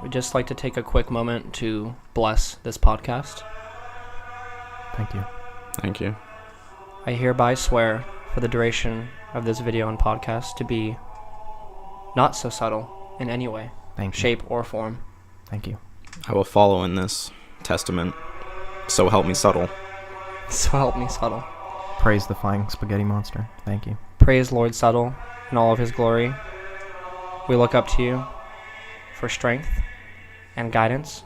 We'd just like to take a quick moment to bless this podcast. Thank you. Thank you. I hereby swear for the duration of this video and podcast to be not so subtle in any way, Thank you. shape, or form. Thank you. I will follow in this testament. So help me subtle. So help me, subtle. Praise the flying spaghetti monster. Thank you. Praise Lord Subtle in all of his glory. We look up to you for strength and guidance.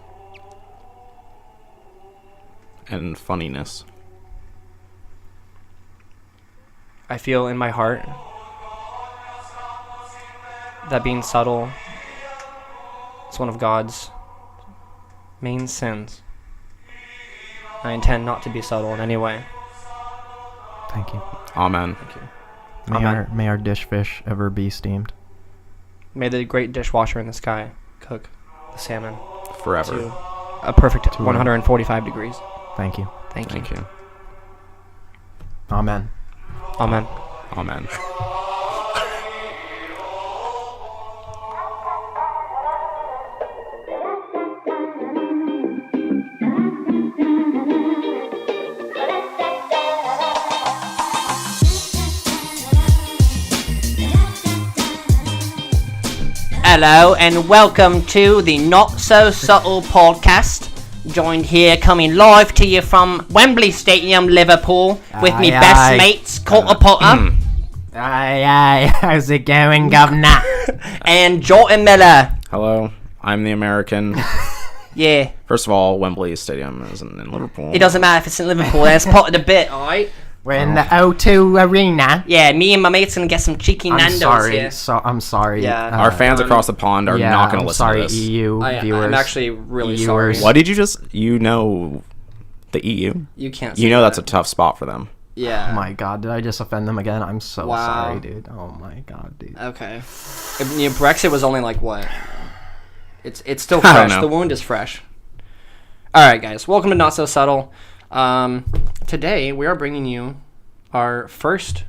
And funniness. I feel in my heart that being subtle is one of God's main sins. I intend not to be subtle in any way. Thank you. Amen. Thank you. May our dish fish ever be steamed. May the great dishwasher in the sky cook the salmon Forever. to a perfect To 145 degrees. Thank you. Thank you. Thank you. Amen. Amen. Amen. Hello and welcome to the Not So Subtle podcast. Joined here, coming live to you from Wembley Stadium, Liverpool, with me Aye, best aye. mates, Coulter Potter Aye, how's it going, governor? and Jordan Miller. Hello. I'm the American. Yeah, First of all, Wembley Stadium isn't in Liverpool. it doesn't matter if it's in Liverpool. That's part of the bit, alright? We're in the O2 Arena. Yeah, me and my mates gonna get some cheeky I'm Nando's sorry. here. I'm sorry. Yeah. Our fans across the pond are not going to listen sorry, to this. EU viewers. I'm actually really Viewers. sorry. What did you just... You know the EU? You can't. You know that's a tough spot for them. Yeah. Oh my god, did I just offend them again? I'm so Wow. sorry, dude. Oh my god, dude. Okay. Brexit was only like what? It's still I don't fresh. know. The wound is fresh. All right, guys. Welcome to Not So Subtle. Today we are bringing you our first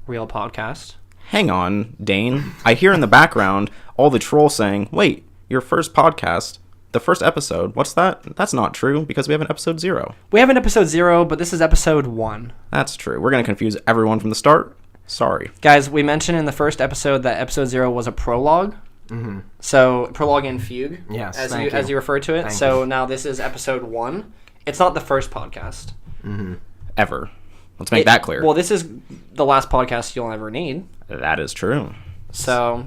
real podcast. Hang on, Dane. I hear in the background all the trolls saying, wait, your first podcast, the first episode, what's that? That's not true because we have an episode 0. We have an episode 0, but this is episode 1. That's true. We're going to confuse everyone from the start. Sorry. Guys, we mentioned in the first episode that episode 0 was a prologue. Mm-hmm. So prologue and fugue, Yes, as thank you refer to it. Thank So you. now this is episode 1. It's not the first podcast. Mm-hmm. Ever. Let's make that clear. Well, this is the last podcast you'll ever need. That is true. So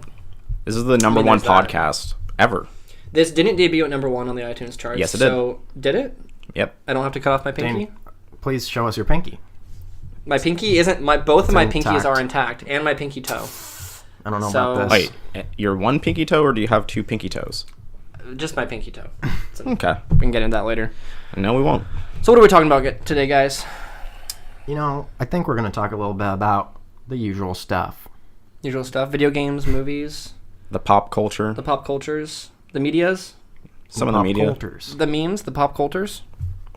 This is the number mean, one there's that. podcast ever. this didn't debut at number 1 on the iTunes charts. Yes, it did. So did it? Yep. I don't have to cut off my pinky. Dane, please show us your pinky. My pinky isn't both of my pinkies intact. are intact, and my pinky toe. I don't know So- about this. Wait, you're one pinky toe or do you have 2 pinky toes? Just my pinky toe. So Okay. we can get into that later. No, we won't. So what are we talking about today, guys? You know, I think we're going to talk a little bit about the usual stuff. Usual stuff: video games, movies, The pop culture. the pop cultures, the medias, Some of the Pop media. cultures. the memes, the pop cultures.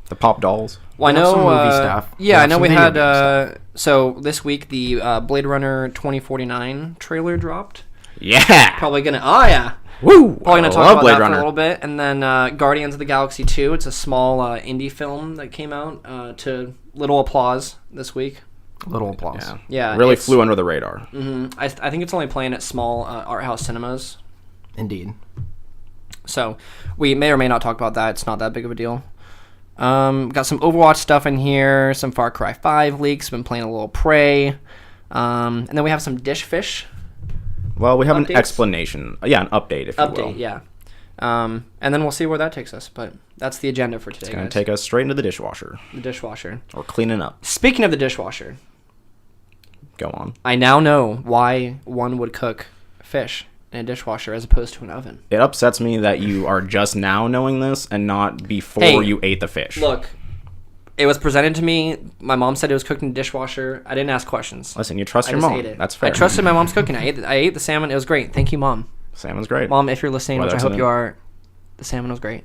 The pop dolls. Well, I We have know some movie stuff. We Yeah, I have know some we video had. game So this week the Blade Runner 2049 trailer dropped. Yeah. Probably gonna. Oh yeah. Woo. Probably gonna I talk love about Blade that Runner. for a little bit, and then Guardians of the Galaxy 2. It's a small indie film that came out to little applause this week. Little applause. Yeah. Yeah, Really it's- flew under the radar. I think it's only playing at small art house cinemas, Indeed. so we may or may not talk about that. It's not that big of a deal. Got some Overwatch stuff in here, some Far Cry 5 leaks. Been playing a little Prey, and then we have some Dish Fish Well, we have Updates? an explanation. Yeah, an update, if you will. update. Yeah, and then we'll see where that takes us. But that's the agenda for today, It's going guys. to take us straight into the dishwasher. The dishwasher. Or cleaning up. Speaking of the dishwasher, Go on. I now know why one would cook fish in a dishwasher as opposed to an oven. It upsets me that you are just now knowing this and not before Hey, you ate the fish. Look, it was presented to me. My mom said it was cooked in a dishwasher. I didn't ask questions. Listen, you trust I your just mom. ate it. That's fair. I trusted my mom's cooking. I ate the salmon. It was great. Thank you, Mom. Salmon's great. Mom, if you're listening, Well, which I that's hope an- you are, the salmon was great.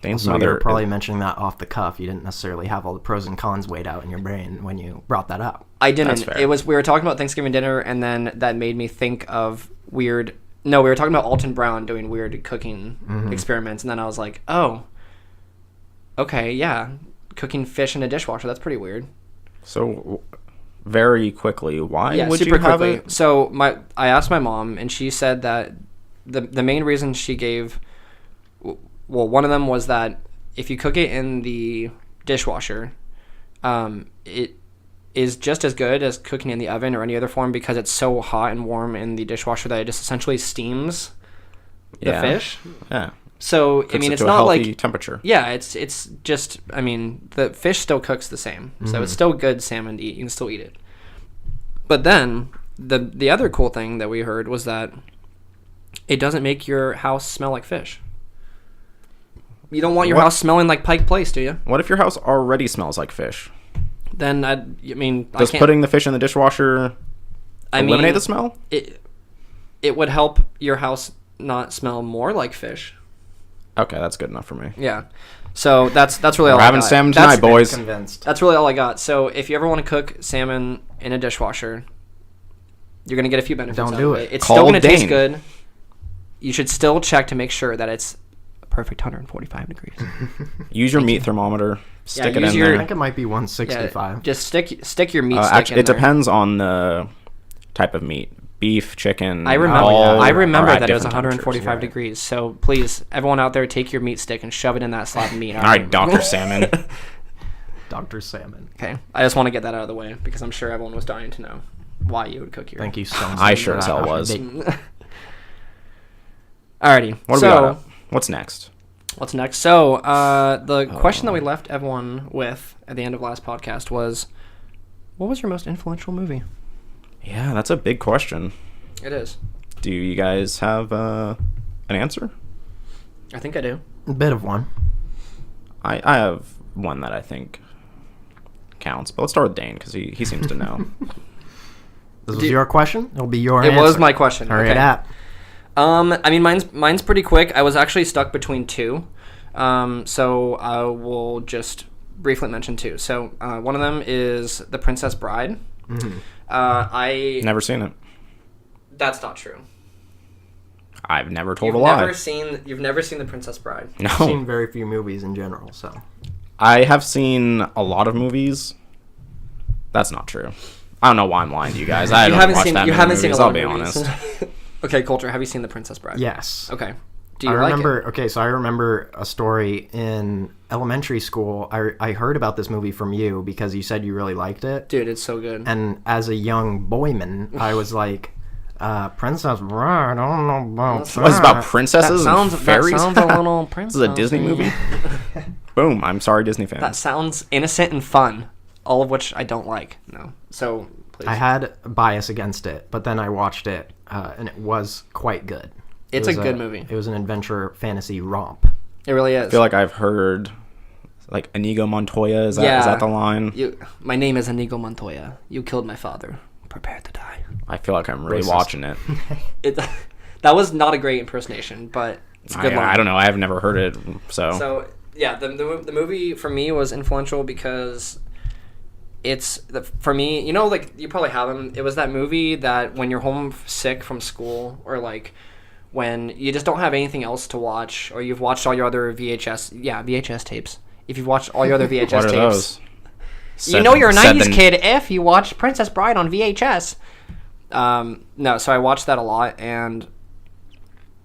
Dane's So mother you're probably mentioning that off the cuff. You didn't necessarily have all the pros and cons weighed out in your brain when you brought that up. I didn't. That's fair. It was we were talking about Thanksgiving dinner, and then that made me think of weird No, we were talking about Alton Brown doing weird cooking experiments, and then I was like, oh, okay, yeah, cooking fish in a dishwasher, that's pretty weird. So, very quickly, why would super you have quickly. it? So I asked my mom, and she said that the main reason she gave, well, one of them was that if you cook it in the dishwasher, it is just as good as cooking in the oven or any other form because it's so hot and warm in the dishwasher that it just essentially steams the fish. Yeah. So Cooks I mean, it it's to a not healthy like temperature. yeah, it's just I mean the fish still cooks the same, so it's still good salmon to eat. You can still eat it. But then the other cool thing that we heard was that it doesn't make your house smell like fish. You don't want your house smelling like Pike Place, do you? What if your house already smells like fish? Then I Does putting the fish in the dishwasher eliminate the smell? It would help your house not smell more like fish. Okay, that's good enough for me. Yeah. So that's really all We're I having got. salmon tonight, boys. Convinced. That's really all I got. So if you ever want to cook salmon in a dishwasher, you're gonna get a few benefits. Don't out do of it. It's Call still gonna taste Dane. good. You should still check to make sure that it's a perfect 145 degrees. Use your meat thermometer. Stick it use in your- I there. think it might be Yeah, 165. just stick your meat stick Actually, in it there. depends on the type of meat. Beef, chicken. I remember. all I remember are at that it was different 145 temperatures. degrees. So please, everyone out there, take your meat stick and shove it in that slab of meat. All right, Dr. Salmon. Dr. Salmon. Okay, I just want to get that out of the way because I'm sure everyone was dying to know why you would cook your. Thank you so much. I sure for as that. hell was. Alrighty. What do we got? What's next? What's next? So, the question that we left everyone with at the end of last podcast was, what was your most influential movie? Yeah, that's a big question. It is. Do you guys have an answer? I think I do. A bit of one. I have one that I think counts, but let's start with Dane because he seems to know. This was your question? It'll be your It answer. was my question. Hurry Okay. it up. I mean, mine's pretty quick. I was actually stuck between two, so I will just briefly mention two. So one of them is The Princess Bride. I Never seen it. That's not true. I've never told a lie. You've never seen The Princess Bride. No, I've seen very few movies in general, so. I have seen a lot of movies. That's not true. I don't know why I'm lying to you guys. I don't watch that many movies, I'll be honest. Okay, Coulter, have you seen The Princess Bride? Yes. Okay. Do you I like remember, it? okay, so I remember a story in elementary school. I heard about this movie from you because you said you really liked it. Dude, it's so good. And as a young boyman, I was like, Princess Bride, I don't know about What is it about that. princesses and fairies? That sounds a little princess. This is a Disney movie? Boom. I'm sorry, Disney fans. That sounds innocent and fun, all of which I don't like. No. So, please. I had a bias against it, but then I watched it, and it was quite good. It's It a was good movie. It was an adventure fantasy romp. It really is. I feel like I've heard, like, Inigo Montoya. Is that the line? My name is Inigo Montoya. You killed my father. Prepare to die. I feel like I'm really Racist. watching it. That was not a great impersonation, but it's a good line. I don't know. I've never heard it, So yeah, the movie for me was influential because for me, you know, like you probably have them. It was that movie that when you're home sick from school or like when you just don't have anything else to watch or you've watched all your other VHS tapes. If you've watched all your other VHS what are tapes, those? you know you're a 90s kid if you watch Princess Bride on VHS. No, so I watched that a lot, and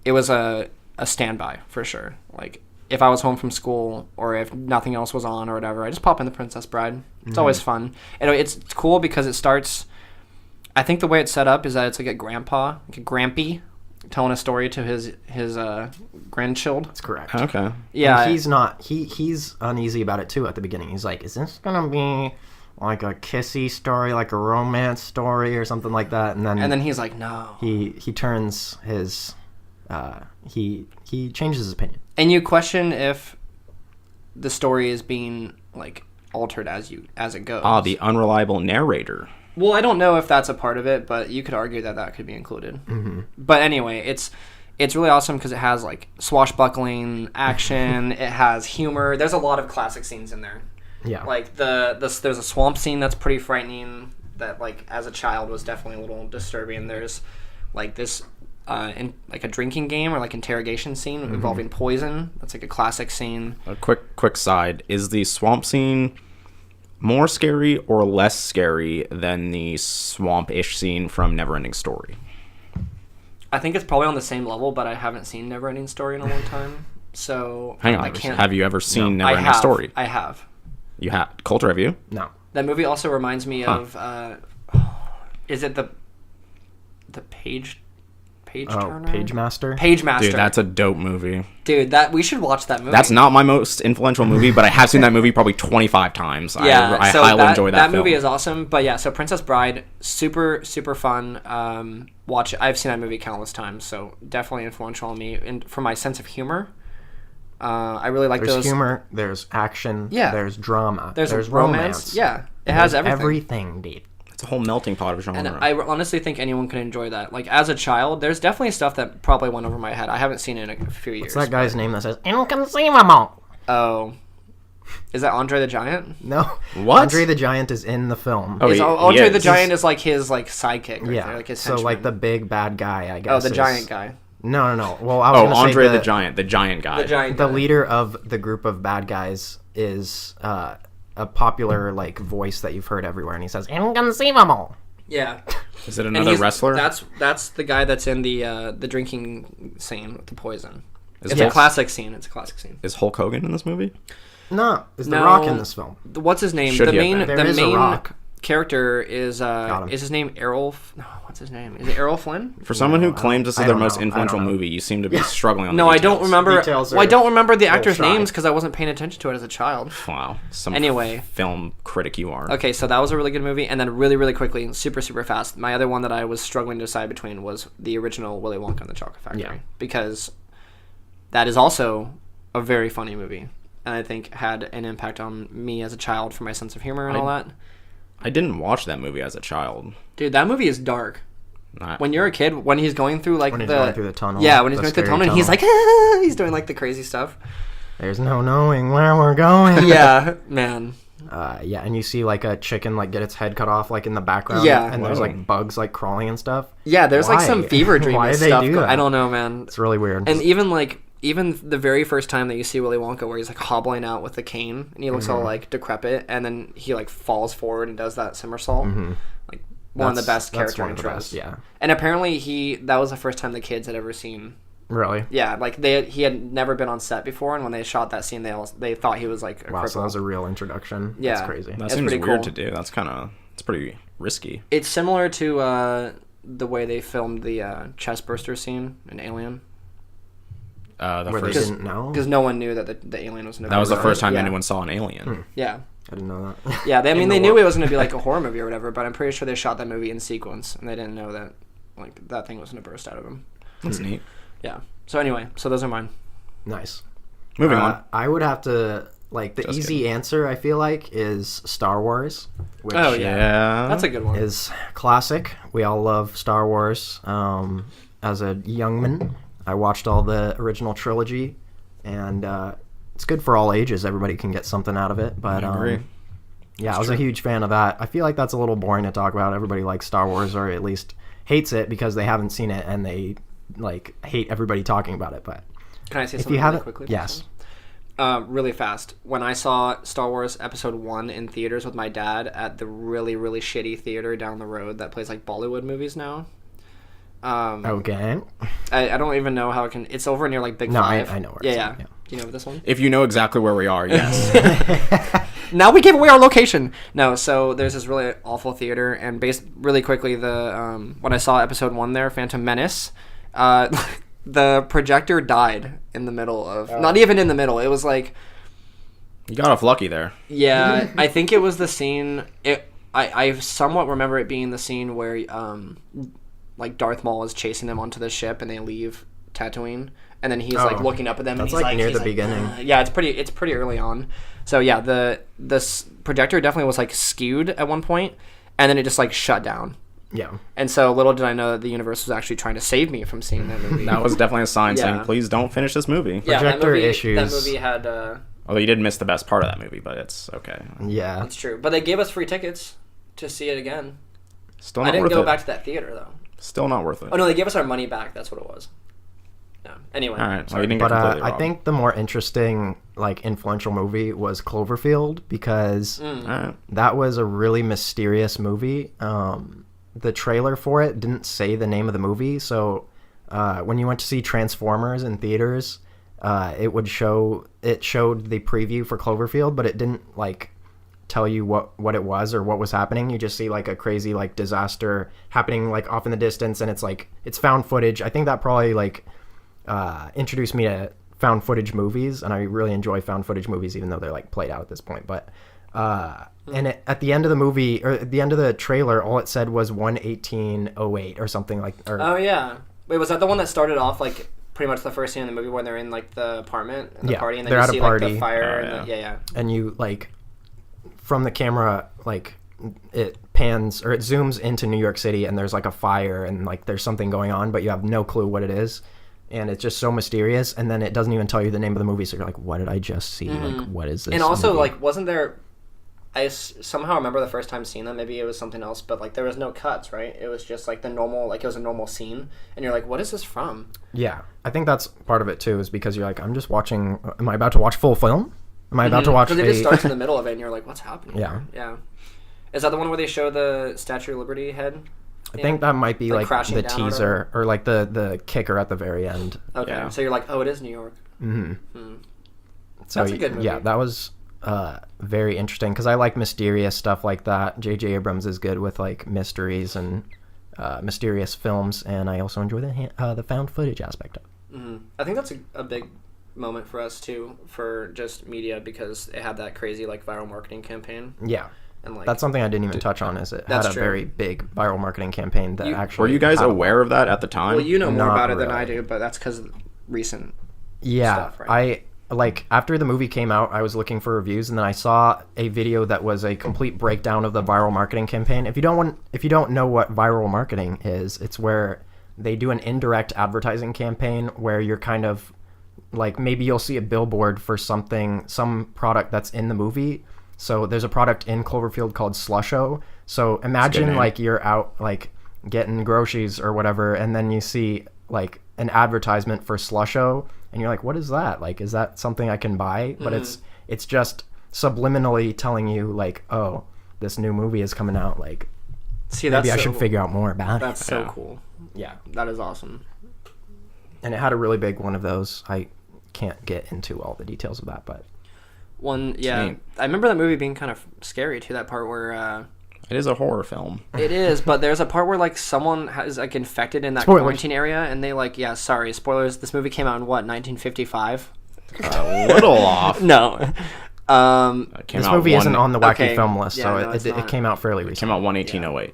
it was a standby for sure. Like, if I was home from school or if nothing else was on or whatever, I just pop in The Princess Bride. It's always fun. And it's cool because it starts... I think the way it's set up is that it's like a grandpa, like a grampy, telling a story to his grandchild. That's correct. Okay. Yeah. And he's not. He's uneasy about it too at the beginning. He's like, "Is this gonna be like a kissy story, like a romance story, or something like that?" And then he's like, no. he turns his he changes his opinion. And you question if the story is being like altered as it goes. The unreliable narrator. Well, I don't know if that's a part of it, but you could argue that could be included. Mm-hmm. But anyway, it's really awesome because it has like swashbuckling action. It has humor. There's a lot of classic scenes in there. Yeah. Like there's a swamp scene that's pretty frightening. That like as a child was definitely a little disturbing. There's like this in like a drinking game or like interrogation scene involving poison. That's like a classic scene. A quick side. Is the swamp scene more scary or less scary than the swamp-ish scene from Neverending Story? I think it's probably on the same level, but I haven't seen Neverending Story in a long time. So Hang on. I can't. Have you ever seen I Neverending have. Story? I have. You have. Coulter, have you? No. That movie also reminds me of. Is it the Page Turner? Page Master. Page Master. Dude, that's a dope movie. Dude, that we should watch that movie. That's not my most influential movie, but I have seen that movie probably 25 times. Yeah, I so highly enjoy that film. movie is awesome. But yeah, so Princess Bride, super fun. Watch it. I've seen that movie countless times, so definitely influential on me and for my sense of humor. I really like There's those. humor. There's action. Yeah. There's drama. There's romance. Yeah, it has There's everything. everything, dude. It's a whole melting pot of genre. And I honestly think anyone can enjoy that. Like, as a child, there's definitely stuff that probably went over my head. I haven't seen it in a few years. What's that guy's name that says "Inconceivable"? Oh. Is that Andre the Giant? No. What? Andre the Giant is in the film. Oh, he Andre the is. Giant is like his like sidekick. Right yeah. there, like his So like the big bad guy, I guess. Oh, the is- giant guy. No. Well, I was gonna say Andre the Giant, the giant guy. The giant The guy. leader of the group of bad guys is a popular like voice that you've heard everywhere, and he says "Inconceivable." Yeah. Is it And another wrestler? That's the guy that's in the drinking scene with the poison. It's Hulk- a classic scene. It's a classic scene. Is Hulk Hogan in this movie? No, is The No. Rock in this film? What's his name? Should the he have main been? There the is a main Rock. character is him. his name Errol? No, what's his name? Is it Errol Flynn? For someone who claims this I is their don't most know. I influential don't know. movie, you seem to be struggling on No, the I details. don't remember. Details Well, I are don't remember the a little actors' shy. names because I wasn't paying attention to it as a child. Wow. Some Anyway. film critic you are. Okay, so that was a really good movie, and then really quickly, super fast. My other one that I was struggling to decide between was the original Willy Wonka and the Chocolate Factory, Yeah. because that is also a very funny movie, and I think had an impact on me as a child for my sense of humor and all that. I didn't watch that movie as a child. Dude, that movie is dark. When you're a kid, when he's going through like When he's the going through the tunnel, yeah, when he's the going through the scary tunnel, and he's tunnel. like he's doing like the crazy stuff. There's no knowing where we're going. Yeah, man. Yeah, and you see like a chicken like get its head cut off like in the background. Yeah. and there's Wow. like bugs like crawling and stuff. Yeah, there's like some Why? fever dream Why and do they stuff. do that? I don't know, man. It's really weird. And even the very first time that you see Willy Wonka, where he's like hobbling out with the cane and he looks all like decrepit, and then he like falls forward and does that somersault, like one of the best That's character one of the intros. best, yeah. And apparently that was the first time the kids had ever seen. Really? Yeah, like he had never been on set before, and when they shot that scene, they thought he was like a Wow, cripple. so that was a real introduction. Yeah. That's crazy. That That's seems pretty weird cool. to do. It's pretty risky. It's similar to the way they filmed the chest burster scene in Alien, The Where they first, didn't know? because no one knew that the alien was. that was the first time yeah. anyone saw an alien. Yeah. I didn't know that. Yeah, they In they the knew world. it was going to be like a horror movie or whatever, but I'm pretty sure they shot that movie in sequence, and they didn't know that like that thing was going to burst out of him. That's neat. Yeah. So anyway, so those are mine. Nice. Moving on. I would have to like the Just easy answer. I feel like is Star Wars, which Oh, yeah. Yeah. That's a good one. is classic. We all love Star Wars. As a young man, I watched all the original trilogy, and it's good for all ages. Everybody can get something out of it. But I agree. yeah, I was a huge fan of that. I feel like that's a little boring to talk about. Everybody likes Star Wars, or at least hates it because they haven't seen it and they like hate everybody talking about it. But Can I say if something you really haven't, quickly? yes. Really fast. When I saw Star Wars Episode 1 in theaters with my dad at the really shitty theater down the road that plays like Bollywood movies now. Okay. I don't even know how it can. It's over near like Big No, Five. I know where Yeah, it's yeah. at, yeah. Do you know this one? If you know exactly where we are, yes. Now we gave away our location. No, so there's this really awful theater, and based really quickly, the when I saw Episode 1 there, Phantom Menace, the projector died in the middle of not even in the middle. It was like You got off lucky there. yeah, I think it was the scene. I somewhat remember it being the scene where like Darth Maul is chasing them onto the ship and they leave Tatooine, and then he's like Oh, looking up at them. that's and he's like near he's the beginning. Yeah, it's pretty early on. So yeah, the projector definitely was like skewed at one point, and then it just like shut down. Yeah. And so little did I know that the universe was actually trying to save me from seeing that movie. That was definitely a sign Yeah. saying, please don't finish this movie. yeah, that projector movie, issues. That movie had. Although you did miss the best part of that movie, but it's okay. Yeah. That's true, but they gave us free tickets to see it again. Still I not didn't worth go it. back to that theater though. Still not worth it. Oh no, they gave us our money back. That's what it was. Yeah. Anyway. All right. Sorry. Well, you didn't get But completely I robbed. think the more interesting, like, influential movie was Cloverfield because All right. that was a really mysterious movie. The trailer for it didn't say the name of the movie, so when you went to see Transformers in theaters, it showed the preview for Cloverfield, but it didn't like tell you what it was or what was happening. You just see like a crazy like disaster happening like off in the distance, and it's found footage. I think that probably like introduced me to found footage movies, and I really enjoy found footage movies even though they're like played out at this point. But and at the end of the movie or at the end of the trailer, all it said was 1/18/08 or something like. Oh yeah. Wait, was that the one that started off like pretty much the first scene in the movie when they're in like the apartment and the party, and then they're you at a see party. like the fire? Oh, and yeah. yeah. And you like from the camera like it pans or it zooms into New York City, and there's like a fire and like there's something going on, but you have no clue what it is, and it's just so mysterious. And then it doesn't even tell you the name of the movie, so you're like, what did I just see? Like, what is this? And also, movie? like, wasn't there? Somehow remember the first time seeing that. Maybe it was something else, but like there was no cuts, right? It was just like the normal, like it was a normal scene, and you're like, what is this from? Yeah, I think that's part of it too, is because you're like, I'm just watching. Am I about to watch full film? Am I about to watch? Because it just starts in the middle of it, and you're like, what's happening? Yeah. here? Yeah. Is that the one where they show the Statue of Liberty head? I think that might be Like like crashing the down or teaser or like the kicker at the very end. Okay, Yeah. so you're like, oh, it is New York. So That's a good movie. yeah, that was very interesting because I like mysterious stuff like that. J.J. Abrams is good with like mysteries and mysterious films, and I also enjoy the found footage aspect of it. I think that's a big moment for us too, for just media, because it had that crazy like viral marketing campaign. Yeah. And like That's something I didn't even touch on. Is it had That's a true. very big viral marketing campaign that actually. Were you guys had a- aware of that at the time? well, you know more Not about it than I really. do, but that's because of recent. Yeah, stuff, right? I like after the movie came out, I was looking for reviews, and then I saw a video that was a complete breakdown of the viral marketing campaign. If you don't know what viral marketing is, it's where they do an indirect advertising campaign where you're kind of like maybe you'll see a billboard for some product that's in the movie. So there's a product in Cloverfield called Slusho. So imagine name. like you're out like getting groceries or whatever, and then you see like an advertisement for Slusho, and you're like, what is that? Like, is that something I can buy? But it's just subliminally telling you like, oh, this new movie is coming out. Like, See, maybe I should figure out more about it. That's so Yeah. cool. Yeah. That is awesome. And it had a really big one of those. I can't get into all the details of that, but One, yeah. neat. I remember that movie being kind of scary too. That part where It is a horror film. it is, but there's a part where like someone has like infected in that Spoilers. quarantine area, and they like, yeah, sorry, spoilers. This movie came out in what, 1955? A little off. No. It came this out movie isn't on the wacky okay, film list, yeah, so no, it's it not. came out fairly It recently. came out 1/18/08.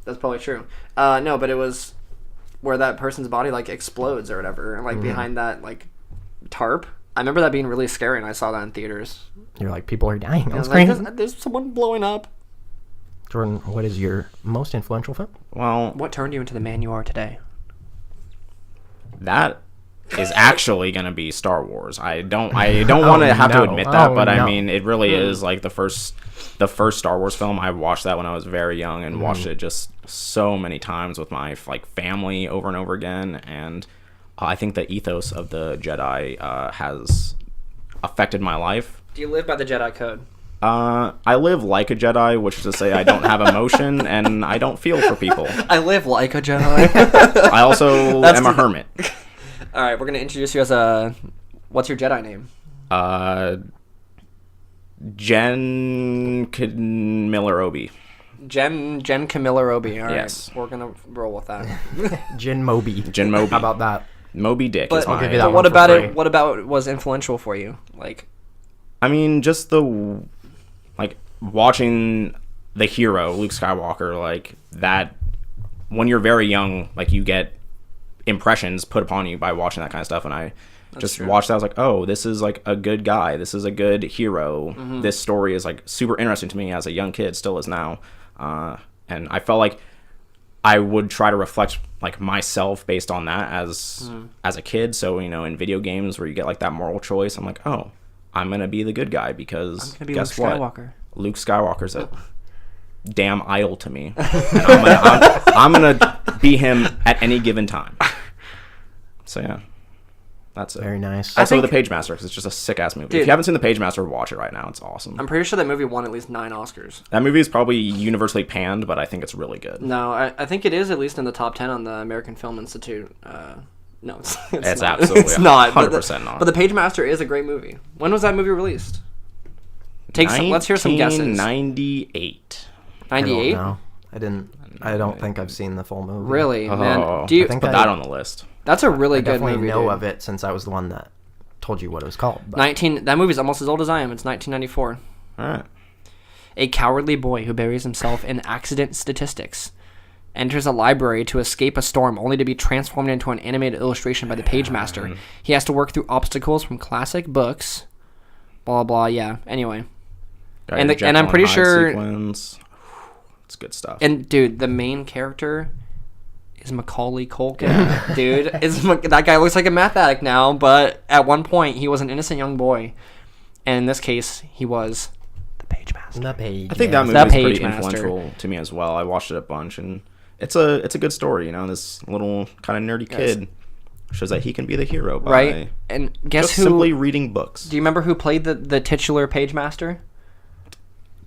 That's probably true. No, but it was where that person's body like explodes or whatever, and like behind that like tarp. I remember that being really scary, and I saw that in theaters. You're like, people are dying I on was like, screen. there's someone blowing up. Jordan, what is your most influential film? Well, What turned you into the man you are today? that is actually going to be Star Wars. I don't want to have to no. admit that, Oh, but I no. mean, it really is like the first Star Wars film. I watched that when I was very young and watched it just so many times with my like family over and over again. And I think the ethos of the Jedi has affected my life. Do you live by the Jedi code? I live like a Jedi, which is to say I don't have emotion and I don't feel for people. I live like a Jedi. I also am a hermit. All right, we're gonna introduce you as a. What's your Jedi name? Jen Miller Obi. Jen Camilla Roby. All right, Yes. we're gonna roll with that. Jin Moby. Jin Moby. How about that? Moby Dick But, is my. give you that but one what for about free. it? What about it was influential for you? Like, I mean, just the like watching the hero Luke Skywalker, like that. When you're very young, like you get impressions put upon you by watching that kind of stuff, and I just true. watched that. I was like, oh, this is like a good guy. This is a good hero. Mm-hmm. This story is like super interesting to me as a young kid, still is now. And I felt like I would try to reflect like myself based on that as a kid. So, you know, in video games where you get like that moral choice, I'm like, oh, I'm gonna be the good guy because I'm gonna be guess Luke what? Skywalker. Luke Skywalker's it. damn idol to me. And I'm gonna be him at any given time. So yeah, that's it. Very nice. Also, The Pagemaster, because it's just a sick ass movie. Dude. If you haven't seen The Pagemaster, watch it right now. It's awesome. I'm pretty sure that movie won at least 9 Oscars. That movie is probably universally panned, but I think it's really good. No, I think it is at least in the top 10 on the American Film Institute. No, it's It's not. absolutely It's not. 100% not. But The Pagemaster is a great movie. When was that movie released? Let's hear some guesses. 1998. 98? I don't think I've seen the full movie. Really, Oh, man. Do you? I think Put that on the list. That's a really I good definitely movie. know dude. of it since I was the one that told you what it was called. But 19. That movie's almost as old as I am. It's 1994. All right. A cowardly boy who buries himself in accident statistics enters a library to escape a storm, only to be transformed into an animated illustration by the Pagemaster. He has to work through obstacles from classic books. Blah blah. Yeah. Anyway. Got And your the- and I'm Jekyll pretty Hyde sure- sequence. It's good stuff. And dude, the main character is Macaulay Culkin. Dude, that guy looks like a meth addict now, but at one point he was an innocent young boy, and in this case he was the Pagemaster. the page. I think that movie The is pretty Pagemaster. influential to me as well. I watched it a bunch, and it's a good story. You know, this little kind of nerdy kid shows that he can be the hero by Right? And guess just who? simply reading books. Do you remember who played the titular Pagemaster?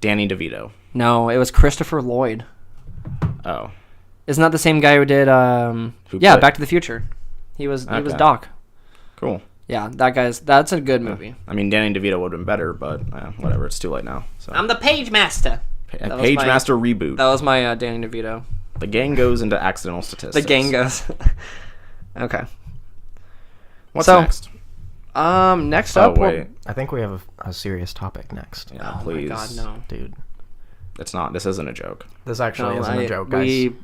Danny DeVito. No, it was Christopher Lloyd. Oh, Isn't that the same guy who did played- Back to the Future? He was Okay. Doc. cool. Yeah, that's a good movie. I mean, Danny DeVito would have been better, but whatever. It's too late now. So, I'm the Pagemaster. that was Pagemaster reboot. That was my Danny DeVito. The gang goes into accidental statistics. The gang goes. Okay. What's So- next? Next Oh up. wait, I think we have a serious topic next. yeah, Oh please. my God, no. Dude, It's not. This isn't a joke. this actually No, isn't a joke, guys. We,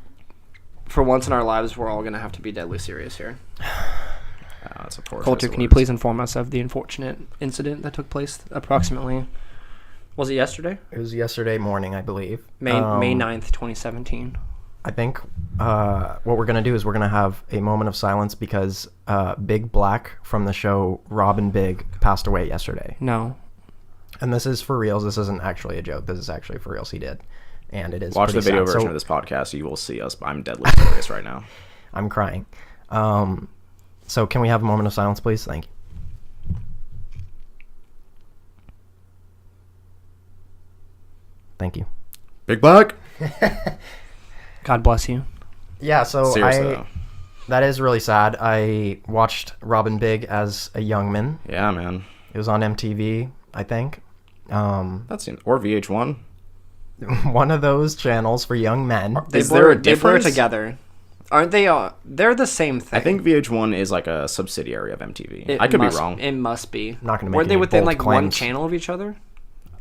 for once in our lives, we're all gonna have to be deadly serious here. That's a poor Coulter, choice of can you words. please inform us of the unfortunate incident that took place approximately? Was it yesterday? It was yesterday morning, I believe. May 9th, 2017. I think what we're going to do is we're going to have a moment of silence because Big Black from the show Rob and Big passed away yesterday. No. And this is for reals. This isn't actually a joke. This is actually for reals. He did. And it is Watch the pretty video sad. version So of this podcast. You will see us. I'm deadly serious right now. I'm crying. So can we have a moment of silence, please? Thank you. Thank you. Big Black. God bless you. Yeah, so Seriously, though. that is really sad. I watched Robin Big as a young man. Yeah, man. It was on MTV, I think. That's or VH1. One of those channels for young men. Is there a They blur difference? together. Aren't they? They're the same thing. I think VH1 is like a subsidiary of MTV. It I could be must- wrong. It must be. Not gonna make Weren't they any within bold like one claims. channel of each other?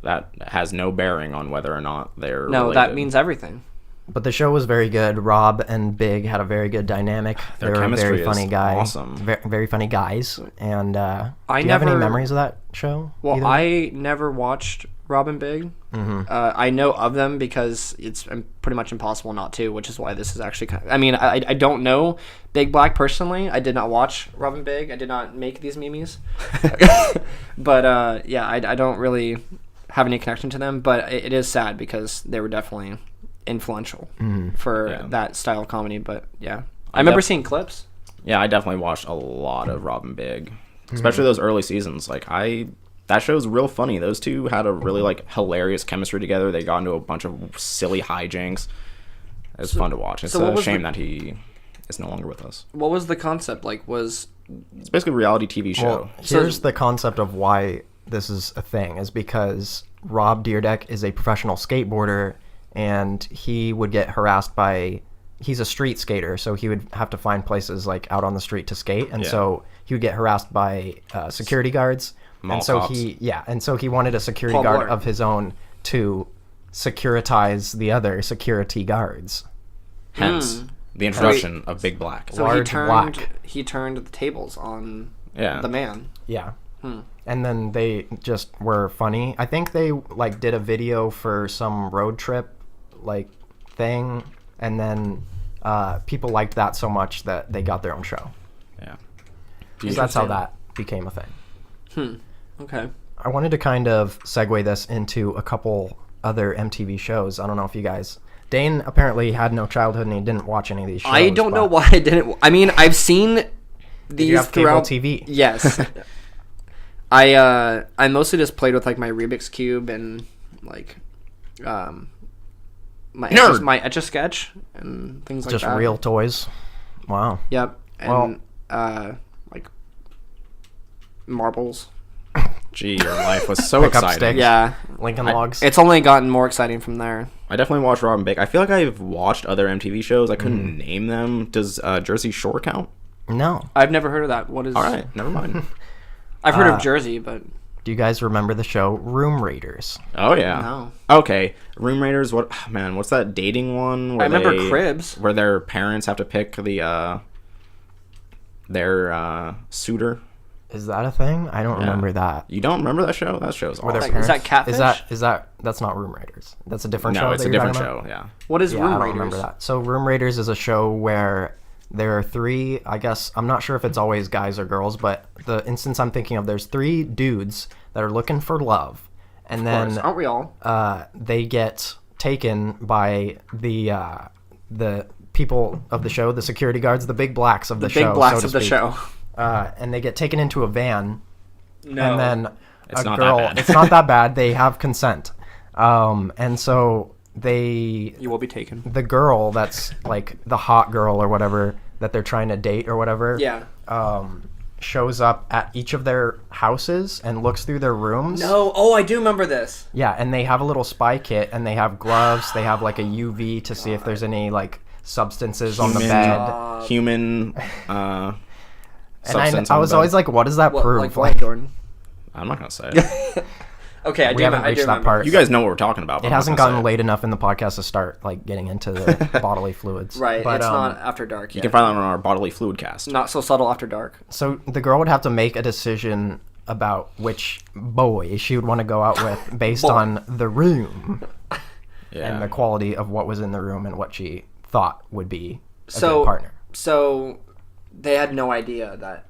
That has no bearing on whether or not they're No, related. that means everything. But the show was very good. Rob and Big had a very good dynamic. Their They were chemistry very is funny guys. awesome. Very funny guys. And do you I have any never- memories of that show? Well, either? I never watched Robin Big. I know of them because it's pretty much impossible not to, which is why this is actually kind of, I mean, I don't know Big Black personally. I did not watch Robin Big. I did not make these memes. But yeah, I don't really have any connection to them, but it is sad because they were definitely influential for Yeah. that style of comedy. But yeah, I remember seeing clips. Yeah, I definitely watched a lot of Robin Big, especially those early seasons. Like that show's real funny. Those two had a really like hilarious chemistry together. They got into a bunch of silly hijinks. It was fun to watch. It's so what a was shame the- that he is no longer with us. What was the concept? Like, was It's basically a reality TV show. Well, here's the concept of why this is a thing, is because Rob Dyrdek is a professional skateboarder, and he would get harassed by, he's a street skater, so he would have to find places like out on the street to skate, and Yeah. so he would get harassed by security guards, Mall and so cops. he wanted a security Paul guard Blart. of his own to securitize the other security guards. Hence the introduction of Big Black. so Large black. he turned the tables on Yeah. the man. Yeah. And then they just were funny. I think they like did a video for some road trip like thing, and then people liked that so much that they got their own show. Yeah. So that's how that became a thing. Okay. I wanted to kind of segue this into a couple other MTV shows. I don't know if you guys... Dane apparently had no childhood and he didn't watch any of these shows. I don't know but why I didn't. I mean, I've seen these you have cable throughout TV? Yes. I mostly just played with like my Rubik's Cube and like my Etch-a-Sketch and things like Just that. real toys. Wow. Yep. And like marbles. Gee, your life was so Pick up exciting. sticks. Yeah. Lincoln Logs. It's only gotten more exciting from there. I definitely watched Robin Bake. I feel like I've watched other MTV shows. I couldn't name them. Does Jersey Shore count? No. I've never heard of that. What is? All right, never mind. I've heard of Jersey, but Do you guys remember the show Room Raiders? Oh yeah. no. Okay, Room Raiders. What man? What's that dating one? Where I remember Cribs. Where their parents have to pick the their suitor. Is that a thing? I don't remember that. You don't remember that show? That show's Were their awesome. Like, is that parents- Catfish? Is that that's not Room Raiders? That's a different show. No, it's that a you're different talking about? show. Yeah. What is Yeah, Room I don't Raiders? remember that. So Room Raiders is a show where there are three, I guess, I'm not sure if it's always guys or girls, but the instance I'm thinking of, there's three dudes that are looking for love. And Of course. then Aren't we all? they get taken by the people of the show, the security guards, the big blacks of the show. Big blacks so of to the speak. show. And they get taken into a van. No. And then It's a not that girl. bad. It's not that bad. They have consent. And so You will be taken. the girl that's like the hot girl or whatever that they're trying to date or whatever. Yeah. Shows up at each of their houses and looks through their rooms. No. Oh, I do remember this. Yeah, and they have a little spy kit and they have gloves. They have like a UV to see if there's any like substances on the bed. Human. And substance I on was the always bed. like, what does that What, prove? like what, Jordan? I'm not gonna say it. Okay, I we do. haven't I do reached that remember. part. You guys know what we're talking about. but It I'm not hasn't gonna gotten say late enough in the podcast to start like getting into the bodily fluids. Right. But, It's not after dark You yet. can find that on our bodily fluid cast. Not so subtle after dark. So the girl would have to make a decision about which boy she would want to go out with based Boy. on the room Yeah. and the quality of what was in the room and what she thought would be a So good partner. So they had no idea that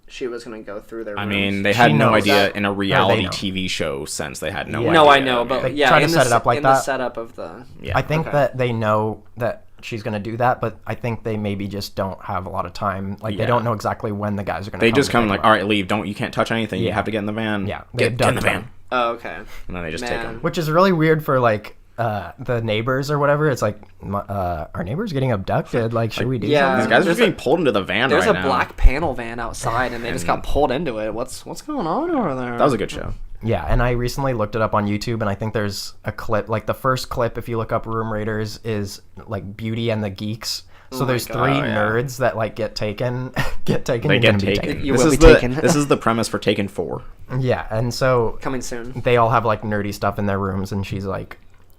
she was going to go through their I rooms. mean, they had She no knows idea that- in a or they reality know. TV show sense. They had no Yeah. idea. No, I know, but They yeah, try to in set the it up like in that. the setup of the. Yeah. I think Okay. that they know that she's going to do that, but I think they maybe just don't have a lot of time. Like, they Yeah. don't know exactly when the guys are going to They come. just to come pick like, them all up. right, leave. You can't touch anything. You Yeah. have to get in the van. Yeah, they Get in the abduct van. them. Oh, okay. And then they just take Man. them. Which is really weird for, like, the neighbors or whatever. It's like, our neighbor's getting abducted. Like, should we do yeah. something? These guys are There's just being pulled into the van There's right a now. black panel van outside, and they just got pulled into it. What's going on over there? That was a good show. Yeah, and I recently looked it up on YouTube, and I think there's a clip, like the first clip, if you look up Room Raiders, is like Beauty and the Geeks. So my there's God. three Oh, yeah. nerds that like get taken, get taken. They you're get gonna be taken. You This will is be taken. This is the premise for Taken 4. Yeah, and so Coming soon. they all have like nerdy stuff in their rooms, and she's like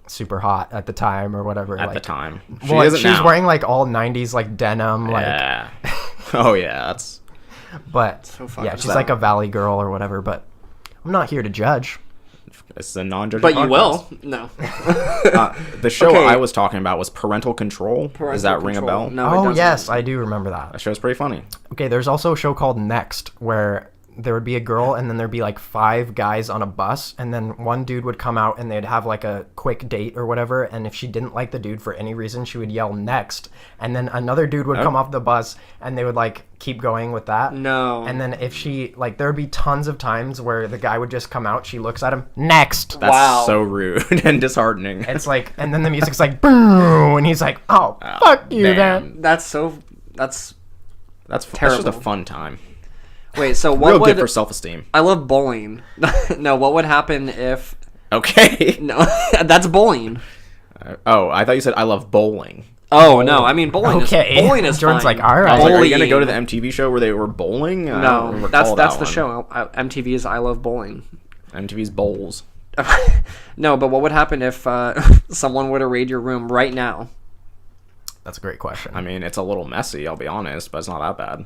super hot at the time or whatever. At like, the time. She Well, isn't she's now. wearing like all '90s like denim, like. Yeah. Oh yeah, that's But So fucking yeah, she's sad. like a valley girl or whatever. But I'm not here to judge. it's a non-judging. But you podcast. will. No. The show Okay. I was talking about was Parental Control. Does that ring a Control. bell? No, it Oh doesn't. yes, I do remember that. That show's pretty funny. Okay, there's also a show called Next where there would be a girl and then there'd be like 5 guys on a bus and then one dude would come out and they'd have like a quick date or whatever, and if she didn't like the dude for any reason she would yell next, and then another dude would come off the bus and they would like keep going with that. No. And then if she like there would be tons of times where the guy would just come out, she looks at him, next. That's Wow. so rude and disheartening. It's like, and then the music's like boo, and he's like, oh, fuck you damn. then. That's That's just a terrible. fun time. Wait. So what Real would good for self-esteem. I love bowling? No. What would happen if? Okay. No. That's bowling. Oh, I thought you said I love bowling. Oh no. I mean bowling. Okay. Is, bowling is Jordan's fine. like, all I right. was like, are you gonna Bowling. go to the MTV show where they were bowling? I don't No. recall That's that the one. show. MTV's I Love Bowling. MTV's bowls. No, but what would happen if someone were to raid your room right now? That's a great question. I mean, it's a little messy. I'll be honest, but it's not that bad.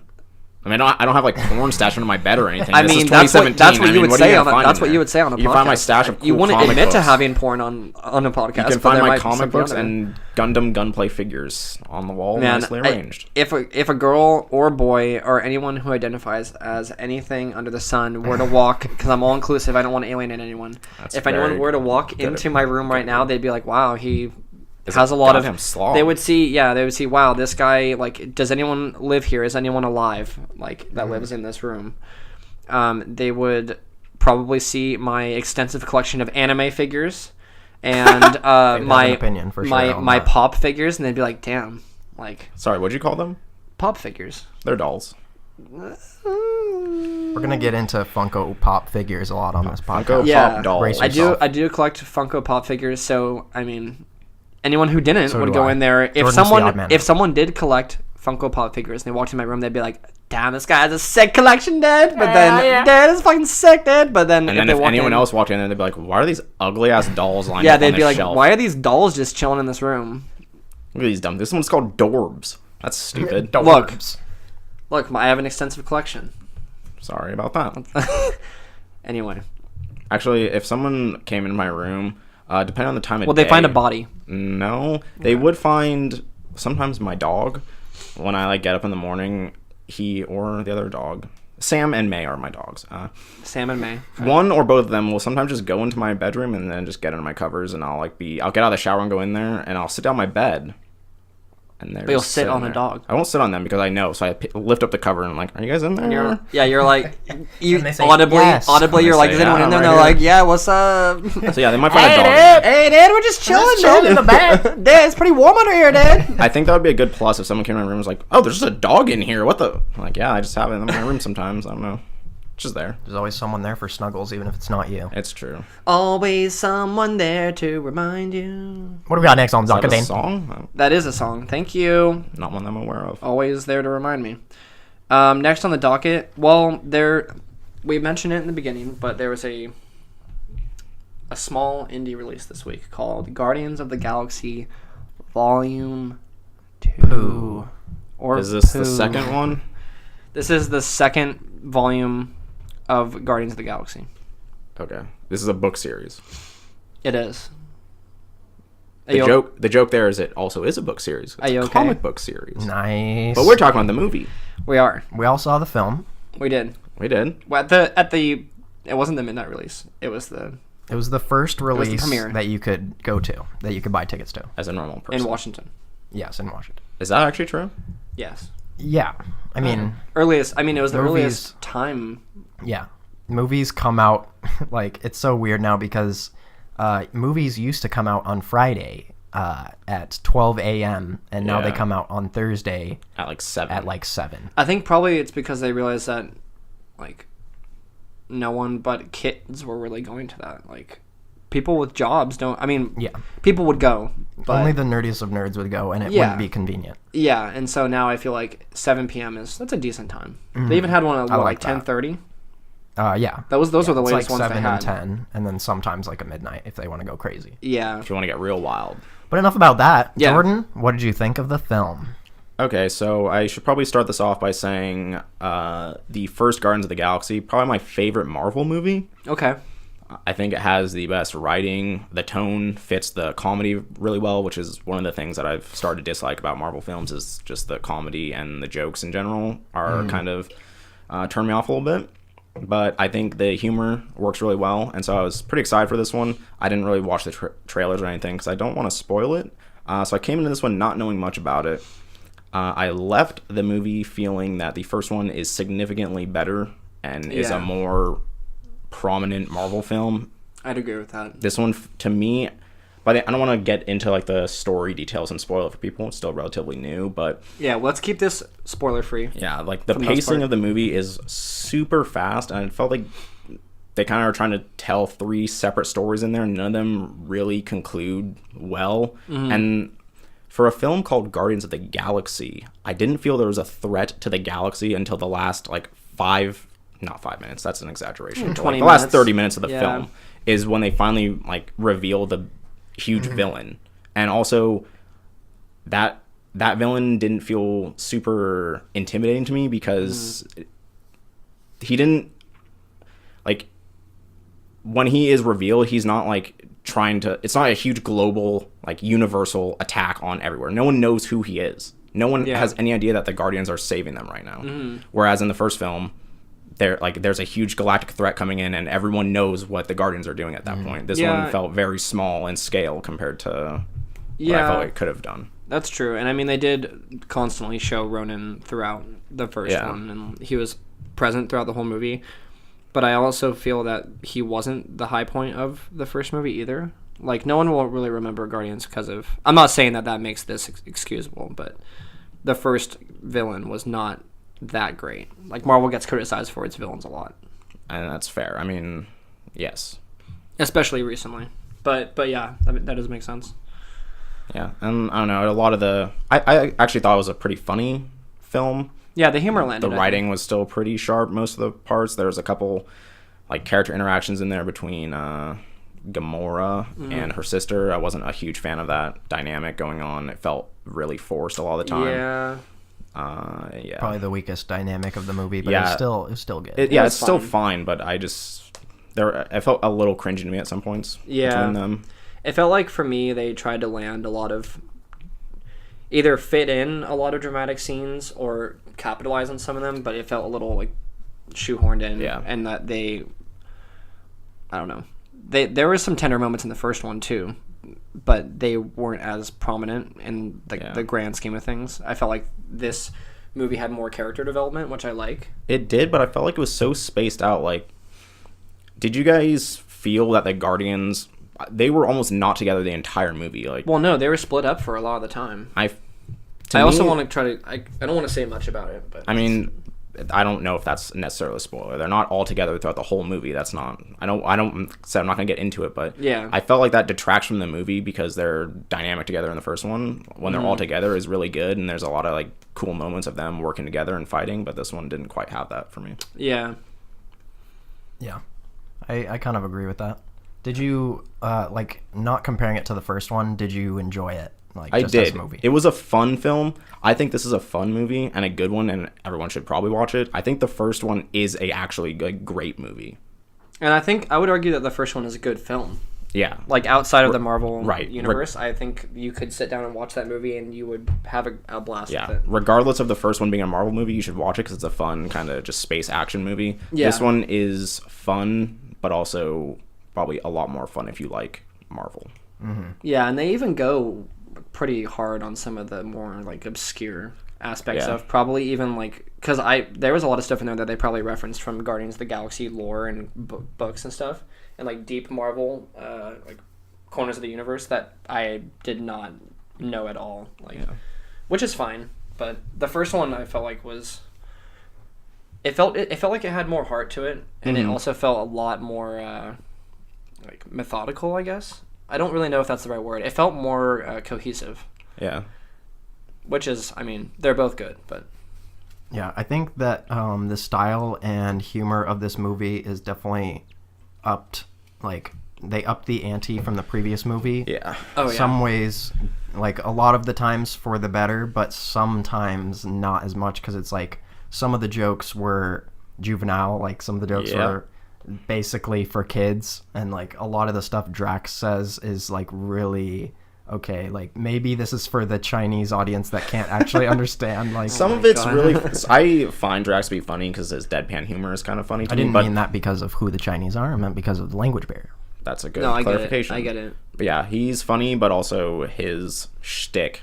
I mean, I don't have like porn stashed under my bed or anything. I This mean, is that's 2017. what you would what are say gonna on a, find that's in what there? you would say on a podcast. You can find my stash of cool You wouldn't comic admit books. to having porn on a podcast. You can but find there my might be comic something books on there. and Gundam gunplay figures on the wall, Man, nicely arranged. if a girl or a boy or anyone who identifies as anything under the sun were to walk, because I'm all inclusive, I don't want to alienate anyone. That's If anyone very were to walk good into of- my room right now, they'd be like, "Wow, he Is has a a lot goddamn of." slob. They would see, "Wow, this guy. Like, does anyone live here? Is anyone alive? Like that lives in this room?" They would probably see my extensive collection of anime figures and have my an opinion for sure my on my that. pop figures, and they'd be like, "Damn, like Sorry, what'd you call them? pop figures." They're dolls. We're gonna get into Funko Pop figures a lot on this podcast. Funko Yeah. Pop dolls. Brace I yourself. do collect Funko Pop figures, so I mean, anyone who didn't So would do go I. in there. If Jordan's the odd man if out. someone did collect Funko Pop figures and they walked in my room, they'd be like, "Damn, this guy has a sick collection, dude." But then, "Dude, it's fucking sick, dude." But then, And then they if walk anyone in, else walked in there, they'd be like, "Why are these ugly ass dolls lined yeah, up on they'd this be like, shelf? "Why are these dolls just chilling in this room?" Look at these dumb. This one's called Dorbs. That's stupid. Look. Dorbs. Look, I have an extensive collection. Sorry about that. Anyway, Actually, if someone came in my room, depending on the time of well, day, they find a body. No, they would find sometimes my dog. When I like get up in the morning, he or the other dog, Sam and May are my dogs. Sam and May. One or both of them will sometimes just go into my bedroom and then just get under my covers, and I'll get out of the shower and go in there, and I'll sit down on my bed. And they're But you'll just sit sitting on a there. dog. I won't sit on them because I know. So I lift up the cover and I'm like, "Are you guys in there?" You're like, you And they say, audibly, "Yes." audibly, And you're they like, say, "Is anyone "Yeah, in there?" I'm And they're right like, "Yeah, what's up?" So yeah, they might find a dog. Hey, dude, we're just chilling, chilling dude. in the back. Dude, it's pretty warm under here, dude. I think that would be a good plus if someone came in my room and was like, "Oh, there's just a dog in here. What the?" I'm like, yeah, I just have it in my room sometimes. I don't know. It's just there. There's always someone there for snuggles, even if it's not you. It's true. Always someone there to remind you. What do we got next on Is that a Zakadane? song? That is a song. Thank you. Not one I'm aware of. Always there to remind me. Next on the docket, well, we mentioned it in the beginning, but there was a small indie release this week called Guardians of the Galaxy Volume 2. Or Is this the Poo. second one? This is the second volume of Guardians of the Galaxy. Okay. This is a book series. It is. Are The you- joke there is it also is a book series. It's Are you a okay? comic book series. Nice. But we're talking about the movie. We are. We all saw the film. We did. We did. Well, at the it wasn't the midnight release. It was the It was the first was the release premiere. that you could go to, that you could buy tickets to. As a normal person. in Washington. Yes, in Washington. Is that actually true? Yes. Yeah, I mean, Earliest. I mean, it was the Movies- earliest time. yeah, movies come out like it's so weird now because movies used to come out on Friday at 12 a.m. and now they Yeah. come out on Thursday At like 7. at like 7. I think probably it's because they realized that, like, no one but kids were really going to that. Like, people with jobs don't. I mean, Yeah, people would go, but only the nerdiest of nerds would go, and it Yeah. wouldn't be convenient. yeah. And so now I feel like 7 p.m. that's a decent time. They even had one at I what, like like that. 10:30. Yeah, Those were the it's latest like ones 7 they had. and 10, and then sometimes like a midnight if they want to go crazy. Yeah. If you want to get real wild. But enough about that. Yeah. Jordan, what did you think of the film? Okay, so I should probably start this off by saying the first Guardians of the Galaxy, probably my favorite Marvel movie. Okay. I think it has the best writing. The tone fits the comedy really well, which is one of the things that I've started to dislike about Marvel films is just the comedy and the jokes in general are kind of turn me off a little bit. But I think the humor works really well, and so I was pretty excited for this one. I didn't really watch the trailers or anything because I don't want to spoil it. So I came into this one not knowing much about it. I left the movie feeling that the first one is significantly better and is Yeah. a more prominent Marvel film. I'd agree with that. This one, to me, but I don't want to get into like the story details and spoil it for people. It's still relatively new, but Yeah, let's keep this spoiler free. yeah, like the For the most pacing part. of the movie is super fast, and it felt like they kind of are trying to tell 3 separate stories in there, and none of them really conclude well. And for a film called Guardians of the Galaxy, I didn't feel there was a threat to the galaxy until the last like not 5 minutes, that's an exaggeration, but, 20 like, the last minutes. 30 minutes of the Yeah. film is when they finally like reveal the huge villain. And also that that villain didn't feel super intimidating to me because he didn't, like, when he is revealed, he's not like trying to, it's not a huge global, like, universal attack on everywhere. No one knows who he is. No one has any idea that the Guardians are saving them right now. Whereas in the first film, there's a huge galactic threat coming in, and everyone knows what the Guardians are doing at that point. This one felt very small in scale compared to what I felt it could have done. That's true. And I mean, they did constantly show Ronan throughout the first one, and he was present throughout the whole movie. But I also feel that he wasn't the high point of the first movie either. Like, no one will really remember Guardians because of... I'm not saying that makes this excusable, but the first villain was not that great. Like, Marvel gets criticized for its villains a lot. And that's fair. I mean, yes. Especially recently. But yeah, that does make sense. Yeah, and I don't know, a lot of the... I actually thought it was a pretty funny film. Yeah, the humor landed. The writing was still pretty sharp most of the parts. There was a couple, like, character interactions in there between Gamora and her sister. I wasn't a huge fan of that dynamic going on. It felt really forced a lot of the time. Yeah. Probably the weakest dynamic of the movie, but it's still good. It's still fine, but I felt a little cringy to me at some points between them. It felt like, for me, they tried to land a lot of... either fit in a lot of dramatic scenes or capitalize on some of them, but it felt a little, like, shoehorned in. Yeah. And that they... I don't know. There were some tender moments in the first one, too, but they weren't as prominent in the grand scheme of things. I felt like this movie had more character development, which I like. It did, but I felt like it was so spaced out. Like, did you guys feel that the Guardians... they were almost not together the entire movie? Like, well, no, they were split up for a lot of the time. I also want to try to... I don't want to say much about it, but... I mean, I don't know if that's necessarily a spoiler. They're not all together throughout the whole movie. That's not... I'm not going to get into it, but... yeah. I felt like that detracts from the movie because they're dynamic together in the first one. When they're all together is really good, and there's a lot of, like, cool moments of them working together and fighting, but this one didn't quite have that for me. Yeah. Yeah. I kind of agree with that. Did you, like, not comparing it to the first one, did you enjoy it? Like, I just did. As a movie? It was a fun film. I think this is a fun movie and a good one, and everyone should probably watch it. I think the first one is actually a great movie. And I would argue that the first one is a good film. Yeah. Like, outside of the Marvel right. universe, I think you could sit down and watch that movie and you would have a blast with it. Regardless of the first one being a Marvel movie, you should watch it because it's a fun kind of just space action movie. Yeah. This one is fun, but also probably a lot more fun if you like Marvel. Mm-hmm. Yeah, and they even go pretty hard on some of the more, like, obscure aspects of probably even, like, because there was a lot of stuff in there that they probably referenced from Guardians of the Galaxy lore and books and stuff, and, like, deep Marvel like corners of the universe that I did not know at all, like, which is fine. But the first one I felt like was it felt like it had more heart to it, and it also felt a lot more like methodical, I guess. I don't really know if that's the right word. It felt more cohesive. Yeah. Which is, I mean, they're both good, but... Yeah, I think that the style and humor of this movie is definitely upped. Like, they upped the ante from the previous movie. Yeah. Oh, yeah. Some ways, like, a lot of the times for the better, but sometimes not as much, because it's like some of the jokes were juvenile. Like, some of the jokes were basically for kids, and, like, a lot of the stuff Drax says is, like, really... okay, like, maybe this is for the Chinese audience that can't actually understand, like... Some of it's really... I find Drax to be funny because his deadpan humor is kind of funny to me. I didn't mean that because of who the Chinese are. I meant because of the language barrier. That's a good clarification. I get it. But yeah, he's funny, but also his shtick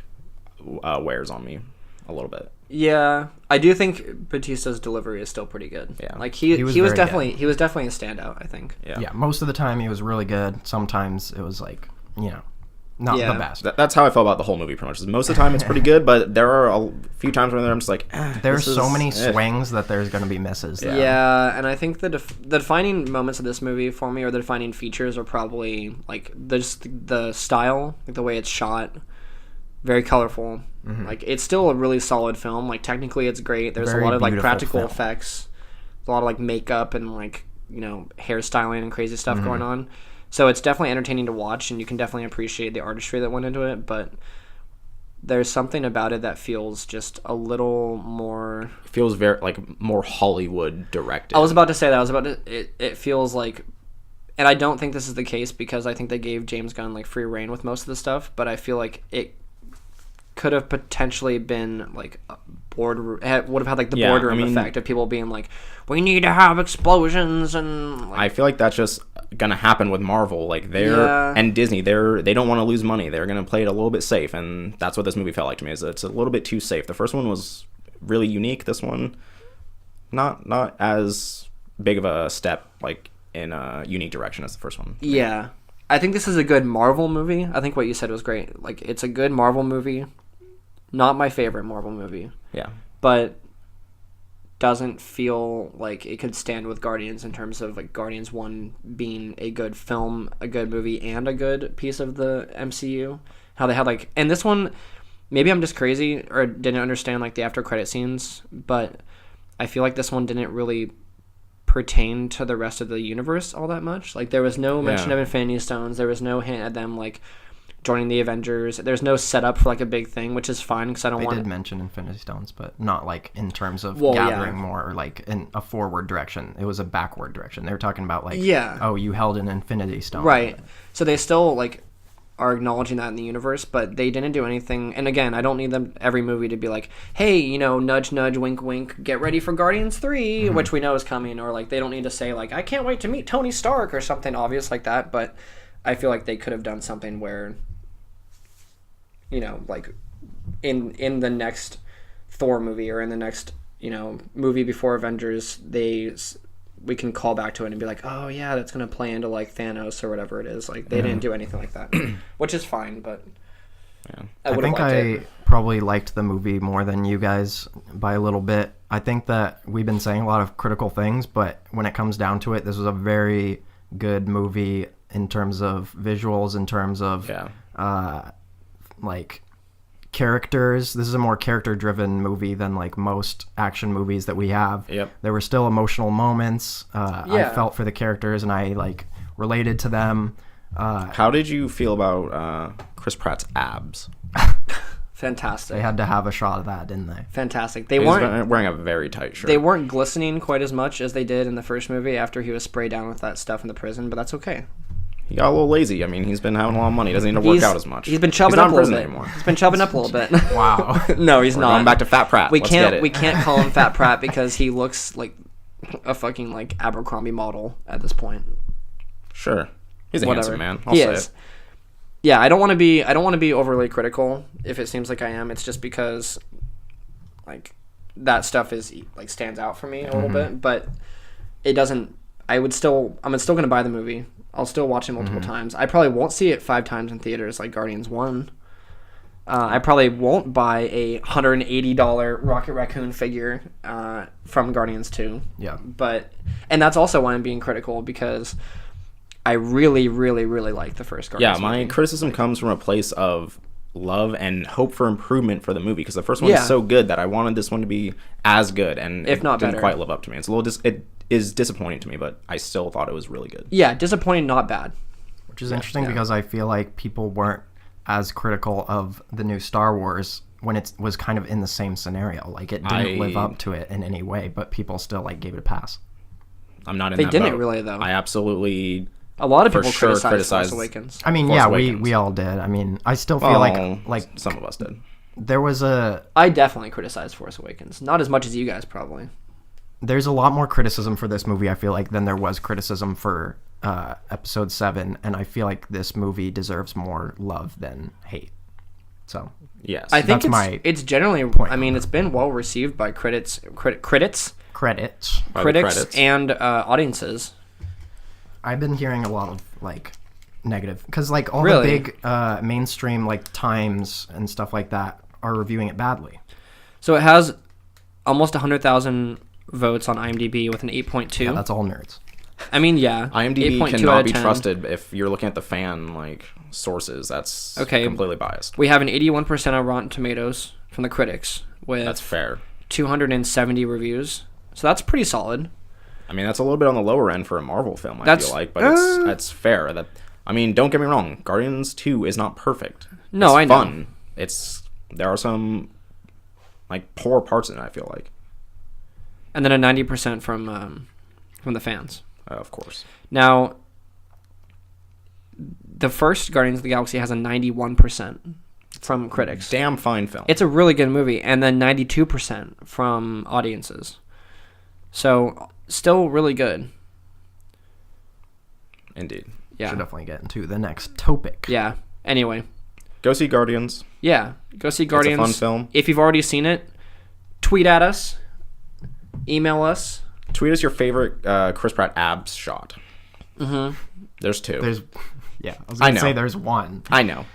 wears on me a little bit. Yeah, I do think Batista's delivery is still pretty good. Yeah. Like, he was definitely a standout, I think. Yeah, most of the time he was really good. Sometimes it was, like, you know... not the best. That's how I felt about the whole movie, pretty much. Most of the time, it's pretty good, but there are a few times where I'm just like, there's so many swings that there's going to be misses. Yeah, and I think the defining moments of this movie for me, or the defining features, are probably, like, the style, like the way it's shot, very colorful. Mm-hmm. Like, it's still a really solid film. Like, technically, it's great. There's a lot of, like, practical effects, a lot of, like, makeup and, like, you know, hairstyling and crazy stuff going on. So it's definitely entertaining to watch, and you can definitely appreciate the artistry that went into it. But there's something about it that feels just a little more. It feels very like more Hollywood directed. I was about to say that. It feels like, and I don't think this is the case because I think they gave James Gunn like free reign with most of the stuff, but I feel like it could have potentially been like would have had like the boardroom effect of people being like, we need to have explosions and like, I feel like that's just gonna happen with Marvel, like and Disney, they don't want to lose money. They're gonna play it a little bit safe, and that's what this movie felt like to me. Is it's a little bit too safe. The first one was really unique. This one not as big of a step like in a unique direction as the first one. Yeah, I think this is a good Marvel movie. I think what you said was great. Like, it's a good Marvel movie. Not my favorite Marvel movie. Yeah. But doesn't feel like it could stand with Guardians in terms of like Guardians 1 being a good film, a good movie, and a good piece of the MCU. How they had like, and this one, maybe I'm just crazy or didn't understand like the after credit scenes, but I feel like this one didn't really pertain to the rest of the universe all that much. Like, there was no mention of Infinity Stones. There was no hint at them like joining the Avengers. There's no setup for like a big thing, which is fine because I don't want. They did mention Infinity Stones, but not like in terms of gathering more or like in a forward direction. It was a backward direction. They were talking about like, oh, you held an Infinity Stone, right? So they still like are acknowledging that in the universe, but they didn't do anything. And again, I don't need them every movie to be like, hey, you know, nudge nudge, wink wink, get ready for Guardians 3, which we know is coming, or like they don't need to say like, I can't wait to meet Tony Stark or something obvious like that. But I feel like they could have done something where, you know, like in the next Thor movie or in the next, you know, movie before Avengers, we can call back to it and be like, oh yeah, that's gonna play into like Thanos or whatever it is. Like, they didn't do anything like that, which is fine. But I think I probably liked the movie more than you guys by a little bit. I think that we've been saying a lot of critical things, but when it comes down to it, this was a very good movie in terms of visuals, in terms of like characters. This is a more character-driven movie than like most action movies that we have. There were still emotional moments. I felt for the characters and I like related to them. How did you feel about Chris Pratt's abs? Fantastic. They had to have a shot of that, didn't they? Fantastic. He was wearing a very tight shirt. They weren't glistening quite as much as they did in the first movie after he was sprayed down with that stuff in the prison, but that's okay. He got a little lazy. I mean, he's been having a lot of money. He doesn't need to work out as much. He's been chubbing up a little bit. Anymore. He's been chubbing up a little bit. Wow. No, he's not. Going back to Fat Pratt. We can't call him Fat Pratt because he looks like a fucking like Abercrombie model at this point. Sure. He's a handsome man. He is. Yeah, I don't want to be overly critical if it seems like I am. It's just because like that stuff is like stands out for me a little bit, but it doesn't. I'm still going to buy the movie. I'll still watch it multiple times. I probably won't see it 5 times in theaters like Guardians 1. I probably won't buy a $180 Rocket Raccoon figure from Guardians 2. Yeah. And that's also why I'm being critical, because I really, really, really like the first Guardians movie. My criticism comes from a place of love and hope for improvement for the movie, because the first one is so good that I wanted this one to be as good, and if not didn't better. Quite live up to me. It's a little it is disappointing to me, but I still thought it was really good. Yeah, disappointing, not bad. Which is interesting because I feel like people weren't as critical of the new Star Wars when it was kind of in the same scenario. Like, it didn't live up to it in any way, but people still like gave it a pass. I'm not in that boat. They didn't really, though. I absolutely... A lot of people criticized Force Awakens. I mean, we all did. I mean, I still feel like some of us did. There was I definitely criticized Force Awakens. Not as much as you guys, probably. There's a lot more criticism for this movie, I feel like, than there was criticism for Episode 7, and I feel like this movie deserves more love than hate. So, yes. I think it's generally... I mean, it's been well received by critics and audiences. I've been hearing a lot of like negative, because like all the big mainstream like Times and stuff like that are reviewing it badly. So it has almost 100,000 votes on IMDb with an 8.2. Yeah, that's all nerds. I mean, yeah. IMDb cannot be trusted if you're looking at the fan like sources. That's completely biased. We have an 81% on Rotten Tomatoes from the critics with that's fair. 270 reviews. So that's pretty solid. I mean, that's a little bit on the lower end for a Marvel film, I feel like, but that's fair. I mean, don't get me wrong, Guardians 2 is not perfect. No, it's fun. It's there are some like poor parts in it, I feel like. And then a 90% from the fans. Of course. Now, the first Guardians of the Galaxy has a 91% from critics. Damn fine film. It's a really good movie, and then 92% from audiences. So, still really good. Indeed. Yeah. Should definitely get into the next topic. Yeah. Anyway. Go see Guardians. Yeah. Go see Guardians. It's a fun film. If you've already seen it, tweet at us. Email us. Tweet us your favorite Chris Pratt abs shot. Mm-hmm. There's two. I was going to say there's one. I know.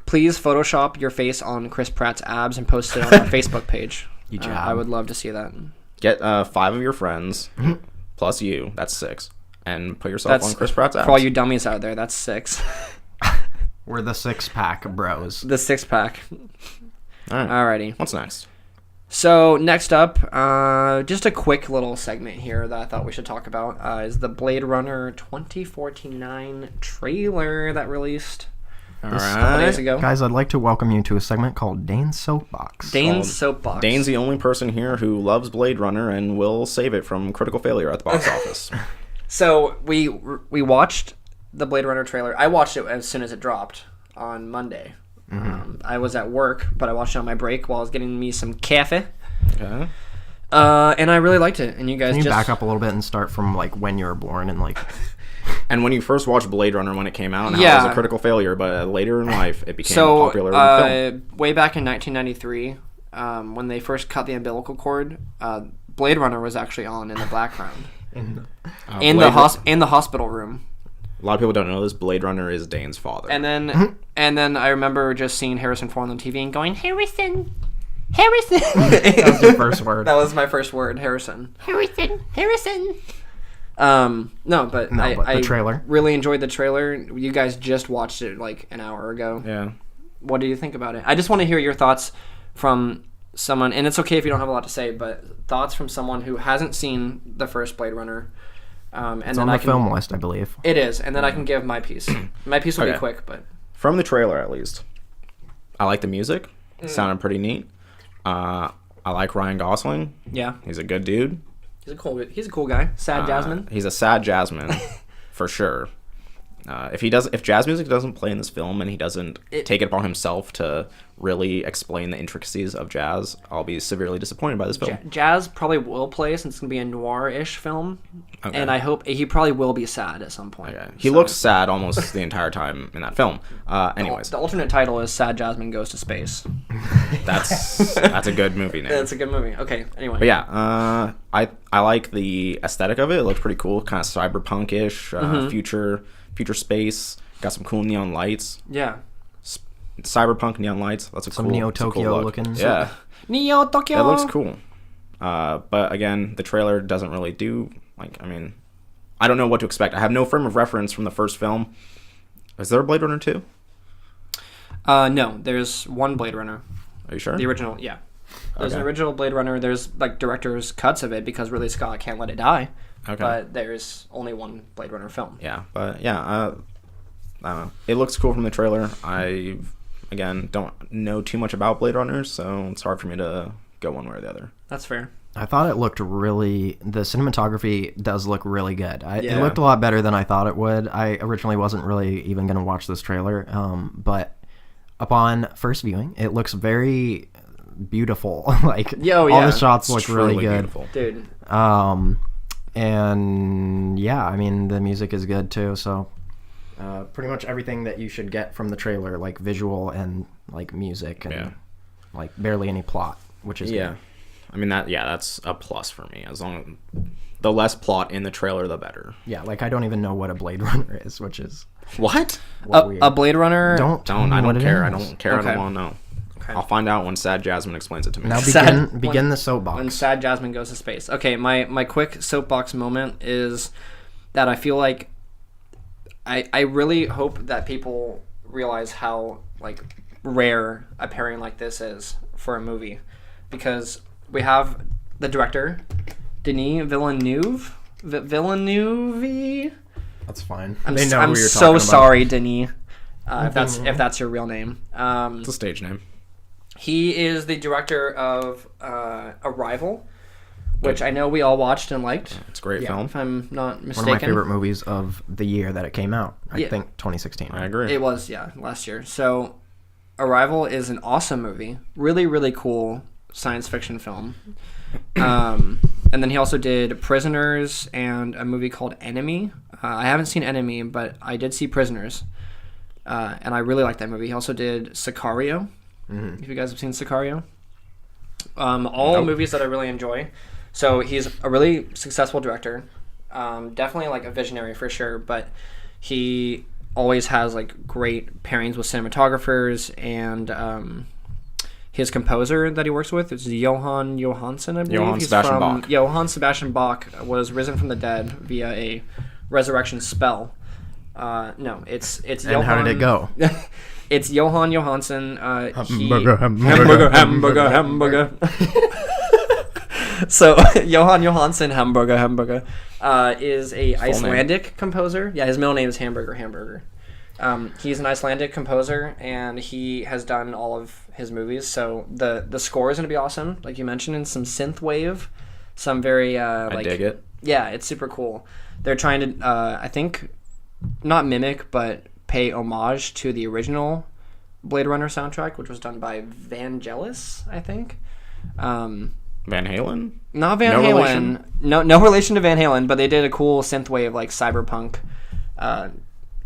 Please Photoshop your face on Chris Pratt's abs and post it on our Facebook page. I would love to see that. Get 5 of your friends, plus you. That's 6. And put yourself on Chris Pratt's abs. For all you dummies out there, that's 6. We're the 6-pack bros. The 6-pack. All right. Alrighty. What's next? So next up, just a quick little segment here that I thought we should talk about is the Blade Runner 2049 trailer that released All a couple days ago. Guys, I'd like to welcome you to a segment called Dane's Soapbox. Dane's Soapbox. Dane's the only person here who loves Blade Runner and will save it from critical failure at the box office. So we watched the Blade Runner trailer. I watched it as soon as it dropped on Monday. I was at work, but I watched it on my break while I was getting me some cafe. Okay. And I really liked it. And you guys Can you just back up a little bit and start from like when you were born and like... And when you first watched Blade Runner when it came out, and how Yeah. it was a critical failure, but later in life it became So, popular film. way back in 1993, when they first cut the umbilical cord, Blade Runner was actually on in the background in the hospital room. A lot of people don't know this. Blade Runner is Dane's father. And then I remember just seeing Harrison Ford on TV and going, Harrison. That was your first word. That was my first word, Harrison. Harrison. But the trailer. Really enjoyed the trailer. You guys just watched it like an hour ago. Yeah. What do you think about it? I just want to hear your thoughts from someone, and it's okay if you don't have a lot to say, but thoughts from someone who hasn't seen the first Blade Runner. And It's then on the film list, I believe. It is, and then I can give my piece. My piece will be Okay. quick, but From the trailer, at least, I like the music. It sounded pretty neat. I like Ryan Gosling. yeah, He's a good dude. he's a cool guy. Sad Jazzman. He's a sad Jazzman, for sure. If jazz music doesn't play in this film and he doesn't take it upon himself to really explain the intricacies of jazz, I'll be severely disappointed by this film. Jazz probably will play since it's gonna be a noir-ish film, Okay. and I hope he probably will be sad at some point. Okay. He So- looks sad almost the entire time in that film. Anyways, The alternate title is Sad Jasmine Goes to Space. that's a good movie name. It's a good movie. Okay, anyway. But yeah, I like the aesthetic of it. It looks pretty cool, kind of cyberpunk-ish, future space. Got some cool neon lights. Yeah. Cyberpunk neon lights. That's Some cool. Neo that's a cool Tokyo look. looking. Yeah, Neo Tokyo. it looks cool. But again, the trailer doesn't really do I don't know what to expect. I have no frame of reference from the first film. Is there a Blade Runner 2? No, there's one Blade Runner. Are you sure? The original, yeah. There's an Okay. original Blade Runner. There's like director's cuts of it because Ridley Scott can't let it die. Okay. But there's only one Blade Runner film. Yeah, but yeah, I don't know. It looks cool from the trailer. I, again, don't know too much about Blade Runners, so it's hard for me to go one way or the other. That's fair. I thought it looked the cinematography does look really good. It Yeah. looked a lot better than I thought it would. I originally wasn't really even going to watch this trailer, but upon first viewing, it looks very beautiful. All the shots look really truly good. beautiful. Dude. And yeah, I mean, the music is good too, so pretty much everything that you should get from the trailer, like visual and like music and like barely any plot, which is Yeah. good. I mean, that's a plus for me. As long as the less plot in the trailer, the better. Yeah, like I don't even know what a Blade Runner is, which is What? weird. A Blade Runner. I tell don't me what it care. I is. don't care. Okay. I don't want to know. Okay. I'll find out when Sad Jasmine explains it to me. Now Sad- begin the soapbox. When Sad Jasmine Goes to Space. Okay, my quick soapbox moment is that I feel like I really hope that people realize how like rare a pairing like this is for a movie, because we have the director Denis Villeneuve. Villeneuve. That's fine. I'm, They know I'm who you're so talking about. sorry, Denis. If that's your real name. It's a stage name. He is the director of Arrival, which I know we all watched and liked. It's a great film. If I'm not mistaken. One of my favorite movies of the year that it came out. I Yeah. think 2016. I agree. It was, last year. So, Arrival is an awesome movie. Really, really cool science fiction film. And then he also did Prisoners and a movie called Enemy. I haven't seen Enemy, but I did see Prisoners. And I really like that movie. He also did Sicario. If you guys have seen Sicario. All movies that I really enjoy. So he's a really successful director. Definitely like a visionary for sure, but he always has like great pairings with cinematographers, and his composer that he works with is Johan Johansson, I believe. Johann Sebastian Bach. Johann Sebastian Bach was risen from the dead via a resurrection spell. No, it's And Johann. how did it go? It's Johan Johansson. Hamburger. So Johan Johansson Hamburger is a Icelandic composer. Yeah, his middle name is Hamburger. He's an Icelandic composer, and he has done all of his movies. So the score is going to be awesome, like you mentioned, and some synth wave, some very I dig it. Yeah, it's super cool. They're trying to I think not mimic, but pay homage to the original Blade Runner soundtrack, which was done by Vangelis, I think. Van Halen? Not Van No Halen. relation? No relation to Van Halen, but they did a cool synthwave like cyberpunk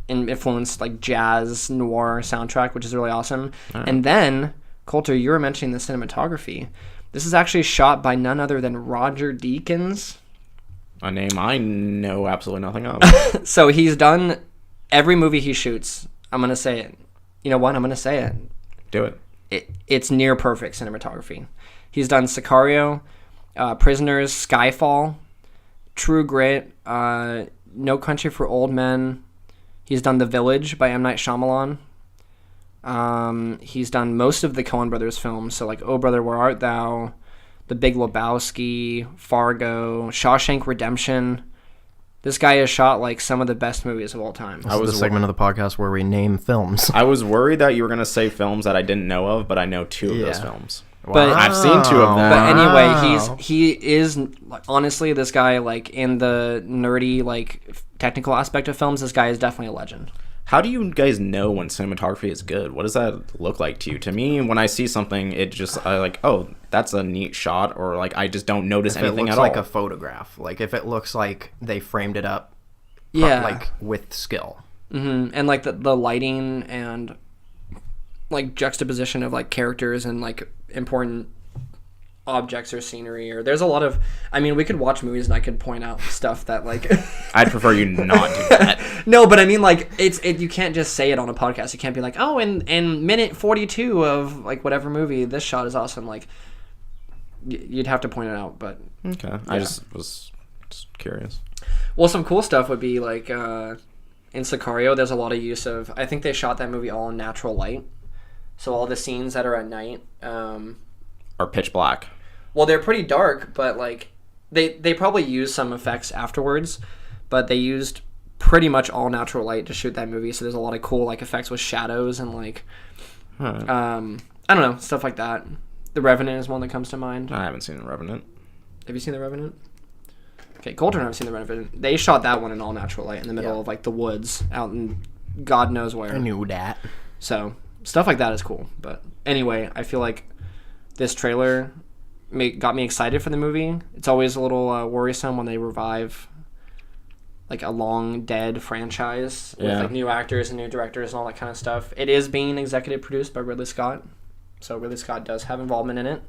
influenced like jazz noir soundtrack, which is really awesome. All right. And then, Coulter, you were mentioning the cinematography. This is actually shot by none other than Roger Deakins. A name I know absolutely nothing of. So he's done every movie he shoots. I'm going to say it. You know what? I'm going to say it. Do it. It's near perfect cinematography. He's done Sicario, Prisoners, Skyfall, True Grit, No Country for Old Men. He's done The Village by M. Night Shyamalan. He's done most of the Coen Brothers films, so like Oh Brother, Where Art Thou, The Big Lebowski, Fargo, Shawshank Redemption. This guy has shot like some of the best movies of all time. This is the segment of the podcast where we name films. I was worried that you were going to say films that I didn't know of, but I know two of those Yeah. films. But I've seen two of them. But anyway, Wow. he is like, honestly, this guy, like in the nerdy like technical aspect of films, this guy is definitely a legend. How do you guys know when cinematography is good? What does that look like to you? To me, when I see something, it just I like, oh, that's a neat shot, or like I just don't notice If it anything looks at like all. a photograph, like if it looks like they framed it up, Yeah, like with skill. and like the lighting and like juxtaposition of like characters and like important objects or scenery, or there's a lot of, I mean, we could watch movies and I could point out stuff that like I'd prefer you not do that. no, but I mean, like you can't just say it on a podcast. You can't be like, oh, in minute 42 of like whatever movie, this shot is awesome. Like you'd have to point it out. But Okay, I just was curious. well, some cool stuff would be like in Sicario, there's a lot of use of, I think they shot that movie all in natural light, so all the scenes that are at night Or pitch black. well, they're pretty dark, but like they probably used some effects afterwards, but they used pretty much all natural light to shoot that movie. So there's a lot of cool like effects with shadows and like Huh. I don't know, stuff like that. The Revenant is one that comes to mind. I haven't seen The Revenant. Have you seen The Revenant? Okay, Coulter and I have seen The Revenant. They shot that one in all natural light in the middle of like the woods out in God knows where. I knew that. So stuff like that is cool. But anyway, I feel like this trailer got me excited for the movie. It's always a little worrisome when they revive like a long dead franchise with Yeah. like new actors and new directors and all that kind of stuff. It is being executive produced by Ridley Scott, so Ridley Scott does have involvement in it.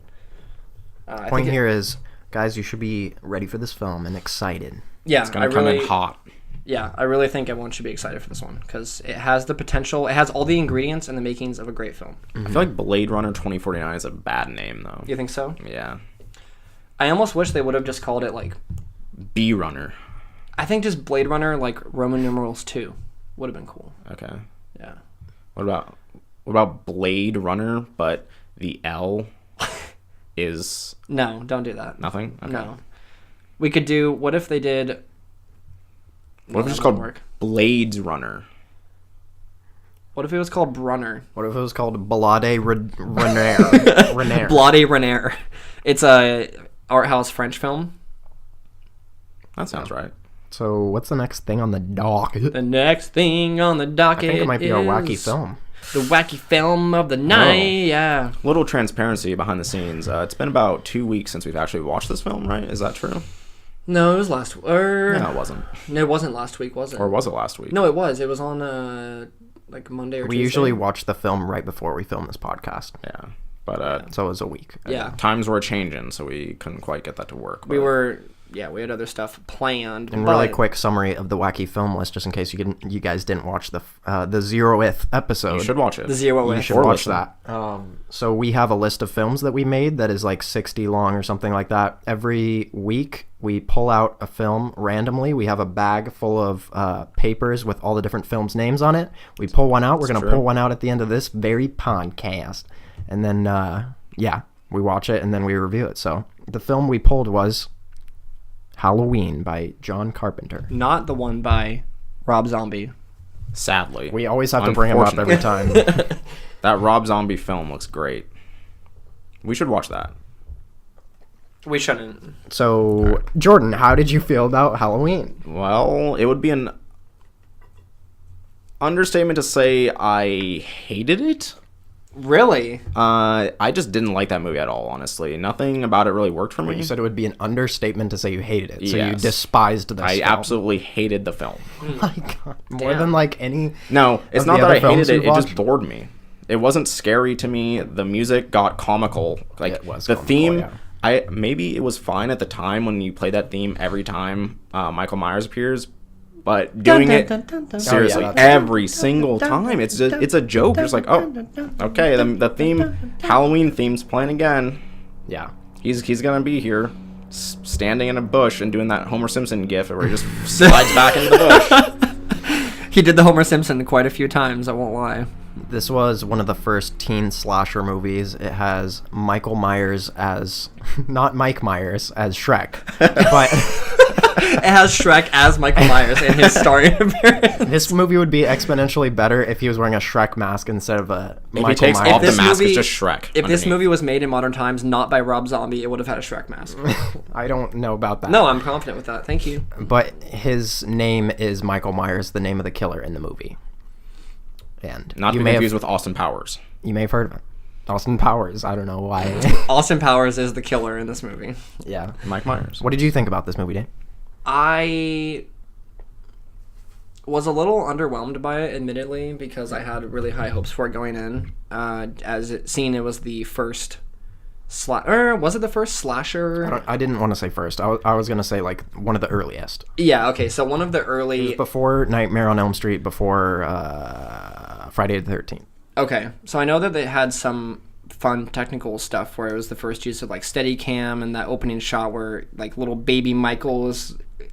I Point think here is, guys, you should be ready for this film and excited. yeah, It's gonna come in hot. Yeah, I really think everyone should be excited for this one because it has the potential. It has all the ingredients and the makings of a great film. I feel like Blade Runner 2049 is a bad name though. You think so? Yeah. I almost wish they would have just called it like, B Runner. I think just Blade Runner like Roman numerals 2 would have been cool. Okay. Yeah. What about Blade Runner, but the L is No, don't do that. nothing? Okay. No. We could do, what if they did... What if that it's doesn't called work. Blades Runner? What if it was called Brunner? What if it was called Ballade Renaire? Blade Renaire. It's a art house French film. That sounds right. So what's the next thing on the docket? The next thing on the I docket think it might be our wacky is film. The wacky film of the night. Yeah. Little transparency behind the scenes. It's been about 2 weeks since we've actually watched this film, right? Is that true? No, it was last. No, it wasn't. No, it wasn't last week, was it? Or was it last week? No, it was. It was on like Monday or We Tuesday. usually watch the film right before we film this podcast. Yeah. But So it was a week. Yeah. times were changing, so we couldn't quite get that to work. We but- were. Yeah, we had other stuff planned. And but really quick summary of the wacky film list, just in case you guys didn't watch the 0th episode. You should watch it. The zero. You should Or watch listen. that. So we have a list of films that we made that is like 60 long or something like that. Every week we pull out a film randomly. We have a bag full of papers with all the different films' names on it. We pull one out. We're going to true. pull one out at the end of this very podcast. And then, we watch it and then we review it. So the film we pulled was Halloween by John Carpenter. Not the one by Rob Zombie. Sadly. We always have to bring him up every time. That Rob Zombie film looks great. We should watch that. We shouldn't. So, Jordan, how did you feel about Halloween? Well, it would be an understatement to say I hated it. Really? I just didn't like that movie at all, honestly. Nothing about it really worked for me. You said it would be an understatement to say you hated it. So you Yes. despised this I film. absolutely hated the film. Oh my God. More Damn. than like any... No, it's Of not the that other I hated films it. you've It just watched? bored me. It wasn't scary to me. The music got comical. Like It was the comical, theme, yeah. maybe it was fine at the time when you play that theme every time Michael Myers appears, but doing it seriously that's- every single time, it's a joke. It's like, oh, okay, the theme, Halloween theme's playing again. Yeah. He's gonna be here, standing in a bush and doing that Homer Simpson gif where he just slides back into the bush. He did the Homer Simpson quite a few times, I won't lie. This was one of the first teen slasher movies. It has Michael Myers as... Not Mike Myers, as Shrek. But... It has Shrek as Michael Myers in his starring appearance. This movie would be exponentially better if he was wearing a Shrek mask instead of a If he Michael takes Myers. off the this mask, movie- it's just Shrek. If this underneath. movie was made in modern times, not by Rob Zombie, it would have had a Shrek mask. I don't know about that. No, I'm confident with that. Thank you. But his name is Michael Myers, the name of the killer in the movie. And Not to you be may confused have, with Austin Powers. you may have heard of it. Austin Powers. I don't know why. Austin Powers is the killer in this movie. Yeah. Mike Myers. What did you think about this movie, Dave? I was a little underwhelmed by it, admittedly, because I had really high hopes for it going in. As it was the first was it the first slasher? I didn't want to say first. I was going to say like one of the earliest. Yeah, okay, so one of the early... Before Nightmare on Elm Street, before Friday the 13th. Okay, so I know that they had some fun technical stuff where it was the first use of like Steadicam and that opening shot where like little baby Michael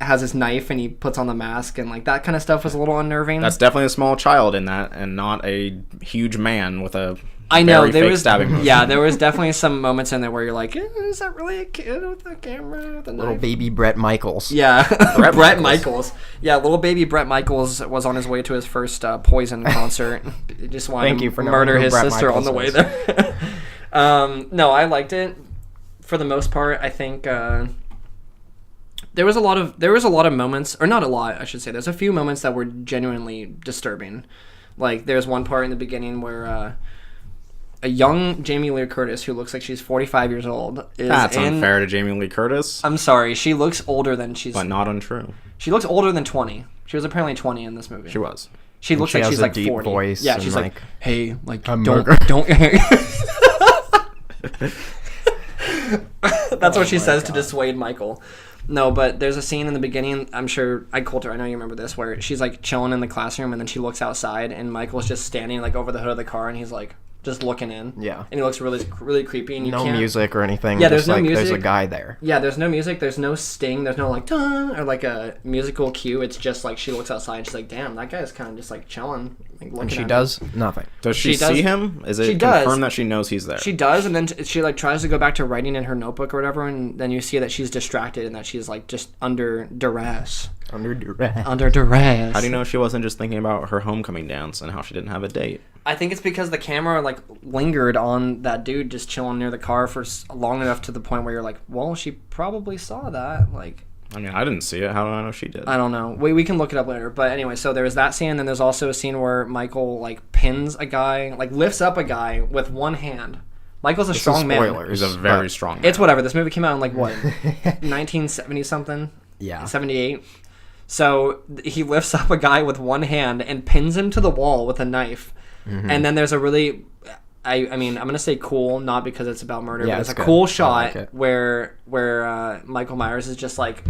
has his knife and he puts on the mask and like that kind of stuff was a little unnerving. That's definitely a small child in that, and not a huge man with a I know very there fake was stabbing motion. yeah, there was definitely some moments in there where you're like, is that really a kid with a camera with a Little knife? baby Brett Michaels. Yeah, Brett Brett Michaels. Michaels. Yeah, little baby Brett Michaels was on his way to his first Poison concert. He just wanted Thank to you for knowing murder who his Bret sister on the Michaels way is. there. No, I liked it for the most part. I think there was a lot of moments, or not a lot, I should say. There's a few moments that were genuinely disturbing. Like there's one part in the beginning where a young Jamie Lee Curtis who looks like she's 45 years old is That's unfair to Jamie Lee Curtis, I'm sorry, she looks older than but not untrue. she looks older than 20. She was apparently 20 in this movie. She was. She looks she like has she's a like deep 40. voice Yeah, and, she's like, like, hey, like I'm don't. That's what she says to dissuade Michael. No, but there's a scene in the beginning, I'm sure, Coulter, I know you remember this, where she's like chilling in the classroom and then she looks outside and Michael's just standing like over the hood of the car and he's like, just looking in. Yeah. And he looks really, really creepy. And you No can't... music or anything. Yeah, there's just no like, music. There's a guy there. Yeah, there's no music. There's no sting. There's no like dun or like a musical cue. It's just like she looks outside and she's like, damn, that guy's kind of just like chilling. Like, looking And she at does nothing. Does she She does- see him? Is she it does. confirmed that she knows he's there? She does, and then she like tries to go back to writing in her notebook or whatever, and then you see that she's distracted and that she's like just under duress. Under duress. Under duress. How do you know she wasn't just thinking about her homecoming dance and how she didn't have a date? I think it's because the camera like lingered on that dude just chilling near the car for long enough to the point where you're like, well, she probably saw that. Like, I mean, I didn't see it. How do I know she did? I don't know. We can look it up later. But anyway, so there was that scene, and then there's also a scene where Michael like pins a guy, like lifts up a guy with one hand. Michael's a strong man. He's a very strong man. It's whatever. This movie came out in like what, 1970 something. Yeah. 78. So he lifts up a guy with one hand and pins him to the wall with a knife. And then there's a really, I mean, I'm gonna say cool, not because it's about murder, Yeah, but it's a it's good. cool I shot like it. where Michael Myers is just like,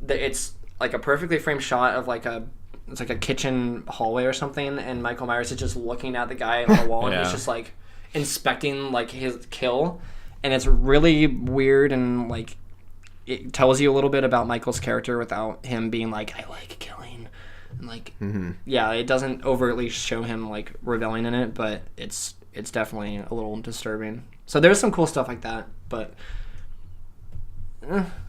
it's like a perfectly framed shot of like it's like a kitchen hallway or something, and Michael Myers is just looking at the guy on the wall, and he's Yeah. just like inspecting like his kill, and it's really weird, and like it tells you a little bit about Michael's character without him being like, I like killing. And like, yeah, it doesn't overtly show him like reveling in it, but it's definitely a little disturbing. So there's some cool stuff like that, but